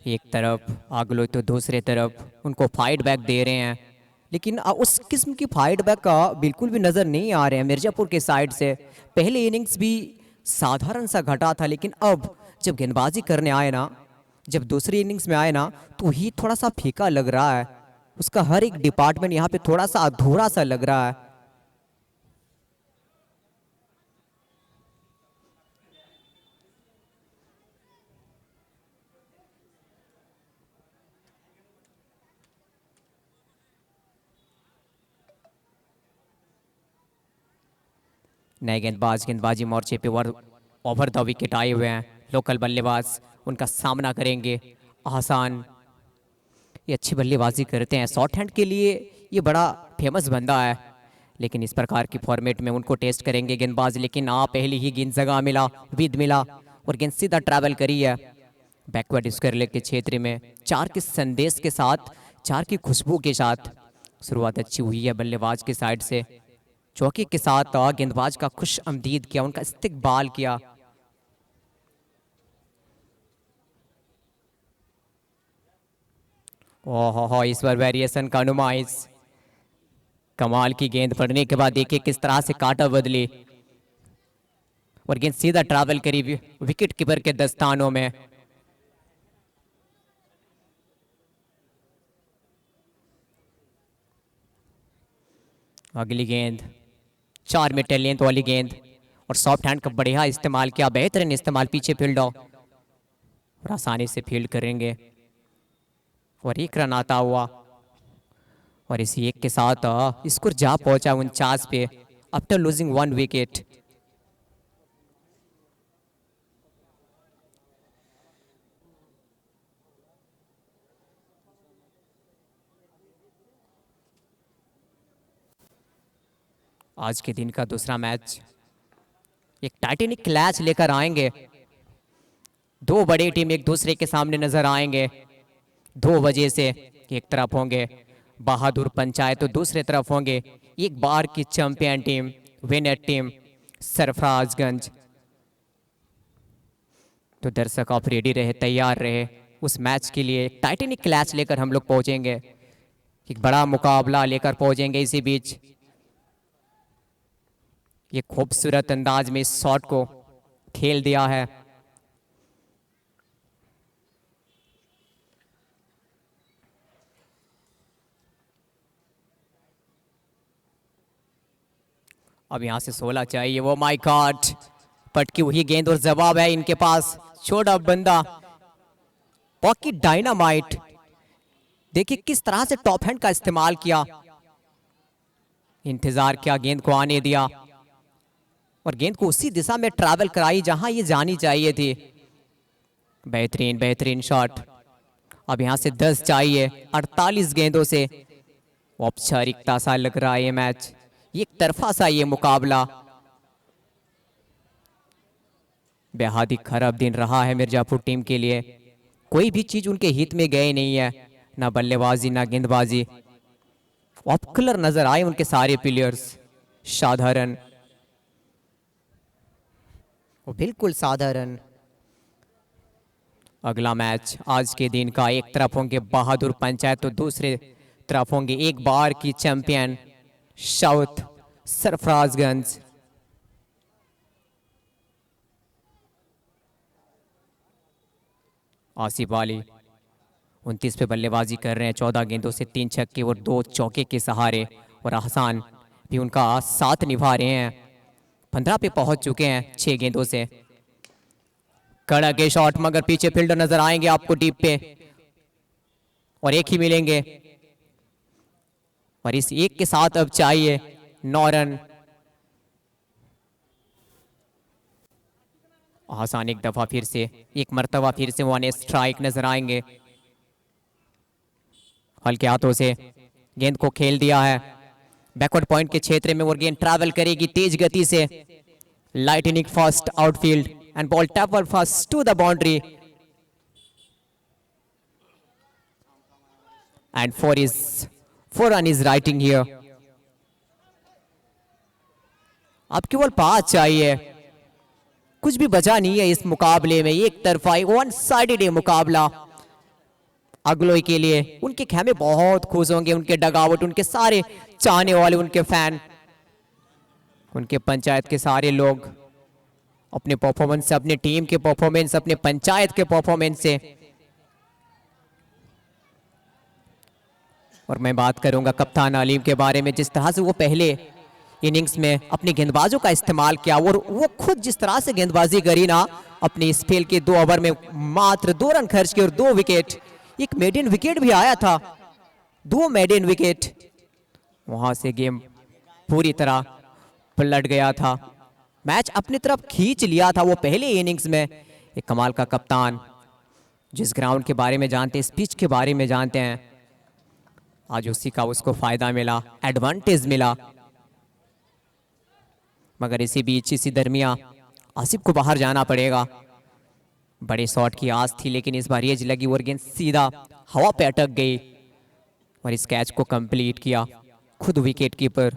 एक तरफ आगलो तो दूसरे तरफ उनको फाइट बैक दे रहे हैं, लेकिन उस किस्म की फाइट बैक का बिल्कुल भी नज़र नहीं आ रहे हैं मिर्ज़ापुर के साइड से। पहले इनिंग्स भी साधारण सा घटा था, लेकिन अब जब गेंदबाजी करने आए ना, जब दूसरी इनिंग्स में आए ना, तो ही थोड़ा सा फीका लग रहा है। उसका हर एक डिपार्टमेंट यहाँ पे थोड़ा सा अधूरा सा लग रहा है। नए गेंदबाज गेंदबाजी मोर्चे पे ओवर द विकेट आए हुए हैं। लोकल बल्लेबाज उनका सामना करेंगे। आसान, ये अच्छी बल्लेबाजी करते हैं, शॉर्ट हैंड के लिए ये बड़ा फेमस बंदा है, लेकिन इस प्रकार की फॉर्मेट में उनको टेस्ट करेंगे गेंदबाज। लेकिन पहली ही गेंद जगह मिला, विद मिला और गेंद सीधा ट्रैवल करी है बैकवर्ड स्क्वायर लेग के क्षेत्र में। 4 के संदेश के साथ, 4 की खुशबू के साथ शुरुआत अच्छी हुई है बल्लेबाज की साइड से। चौके के साथ गेंदबाज का खुश आमदीद किया, उनका इस्तकबाल किया। ओहो, इस बार वेरिएशन का नुमाइश, कमाल की गेंद पड़ने के बाद देखिए किस तरह से काटा बदली और गेंद सीधा ट्रैवल करी विकेट कीपर के दस्तानों में। अगली गेंद 4 मीटर लेंथ वाली गेंद और सॉफ्ट हैंड का बढ़िया इस्तेमाल किया, बेहतरीन इस्तेमाल। पीछे फील्ड और आसानी से फील्ड करेंगे और 1 रन आता हुआ और इसी 1 के साथ स्कोर जा पहुंचा 49 पे आफ्टर लूजिंग 1 विकेट। आज के दिन का दूसरा मैच एक टाइटेनिक क्लैश लेकर आएंगे। 2 बड़ी टीम एक दूसरे के सामने नजर आएंगे। 2 वजह से एक तरफ होंगे बहादुर पंचायत, तो दूसरे तरफ होंगे एक बार की champion team, winner team Sarfarazganj. तो दर्शक आप रेडी रहे, तैयार रहे उस मैच के लिए। टाइटेनिक क्लैश लेकर हम लोग पहुंचेंगे, एक बड़ा मुकाबला लेकर पहुंचेंगे। इसी बीच ये खूबसूरत अंदाज में इस शॉट को खेल दिया है। अब यहां से 16 चाहिए। वो माय गॉड, पटकी हुई गेंद और जवाब है इनके पास। छोटा बंदा पॉकेट डायनामाइट, देखिए किस तरह से टॉप हैंड का इस्तेमाल किया, इंतजार किया, गेंद को आने दिया और गेंद को उसी दिशा में ट्रैवल कराई जहां ये जानी चाहिए थी। बेहतरीन बेहतरीन शॉट। अब यहां से 10 चाहिए 48 गेंदों से। औपचारिकता सा लग रहा है ये मैच, एक तरफा सा ये मुकाबला। बेहद ही खराब दिन रहा है मिर्जापुर टीम के लिए। कोई भी चीज उनके हित में गए नहीं है, ना बल्लेबाजी ना गेंदबाजी। ऑफ कलर नजर आए उनके सारे प्लेयर्स, साधारण, वो बिल्कुल साधारण। अगला मैच आज के दिन का, एक तरफ होंगे बहादुर पंचायत तो दूसरे तरफ होंगे एक बार की चैंपियन साउथ सरफराजगंज। आसिफ अली 29 पे बल्लेबाजी कर रहे हैं, 14 गेंदों से 3 छक्के और 2 चौके के सहारे। और अहसान भी उनका साथ निभा रहे हैं, 15 पे पहुंच चुके हैं 6 गेंदों से। कड़क के शॉट, मगर पीछे फील्डर नजर आएंगे आपको डीप पे और एक ही मिलेंगे। और इस एक के साथ अब चाहिए 9 रन। आसान एक दफा फिर से, एक मर्तबा फिर से वन स्ट्राइक नजर आएंगे। हल्के हाथों से गेंद को खेल दिया है बैकवर्ड पॉइंट के क्षेत्र में और गेंद ट्रैवल करेगी तेज गति से। Lightning fast outfield and ball taper fast to the boundary and four run is writing here. अब केवल 5 चाहिए, कुछ भी बचा नहीं है इस मुकाबले में। एक तरफा वन साइडेड मुकाबला अगलोई के लिए। उनके खेमे बहुत खुश होंगे, उनके डगआउट, उनके सारे चाहने वाले, उनके फैन, उनके पंचायत के सारे लोग अपने परफॉर्मेंस से, अपने टीम के परफॉर्मेंस, अपने पंचायत के परफॉर्मेंस से। और मैं बात करूंगा कप्तान अलीम के बारे में, जिस तरह से वो पहले इनिंग्स में अपने गेंदबाजों का इस्तेमाल किया और वो खुद जिस तरह से गेंदबाजी करी ना, अपने इस खेल के 2 ओवर में मात्र 2 रन खर्च किए और 2 विकेट। एक मेडन विकेट भी आया था, 2 मेडन विकेट। वहां से गेम पूरी तरह पलट गया था, मैच अपनी तरफ खींच लिया था वो पहले इनिंग्स में। एक कमाल का कप्तान, जिस ग्राउंड के बारे में जानते हैं, इस पिच के बारे में जानते हैं, आज उसी का उसको फायदा मिला, एडवांटेज मिला। मगर इसी बीच, इसी दरमिया आसिफ को बाहर जाना पड़ेगा। बड़े शॉट की आस थी, लेकिन इस बार एज लगी और गेंद सीधा हवा पे अटक गई और इस कैच को कंप्लीट किया खुद विकेट कीपर।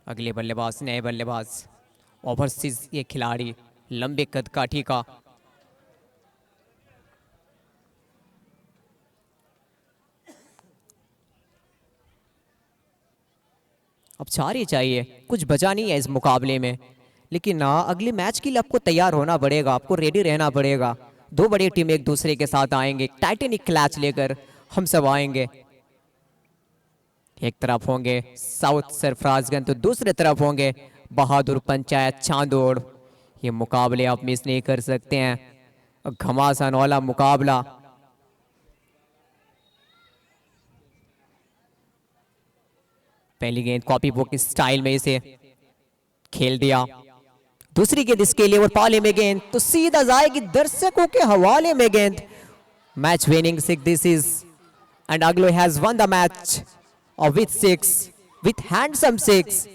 अगले बल्लेबाज, नए बल्लेबाज, ओवरसीज ये खिलाड़ी, लंबे कद काठी का। अब 4 ही चाहिए, कुछ बचा नहीं है इस मुकाबले में। लेकिन अगले मैच के लिए आपको तैयार होना पड़ेगा, आपको रेडी रहना पड़ेगा। 2 बड़ी टीम एक दूसरे के साथ आएंगे, टाइटेनिक क्लैच लेकर हम सब आएंगे। एक तरफ होंगे साउथ सरफराजगंज तो दूसरे तरफ होंगे बहादुर पंचायत चांदोड़। ये मुकाबले आप मिस नहीं कर सकते हैं, घमासान वाला मुकाबला। पहली गेंद कॉपी बुक स्टाइल में इसे खेल दिया, दूसरी गेंद इसके लिए और पाले में गेंद तो सीधा जाएगी दर्शकों के हवाले में गेंद। Match winning 6 this is and Aglo has won the match with 6 with handsome 6।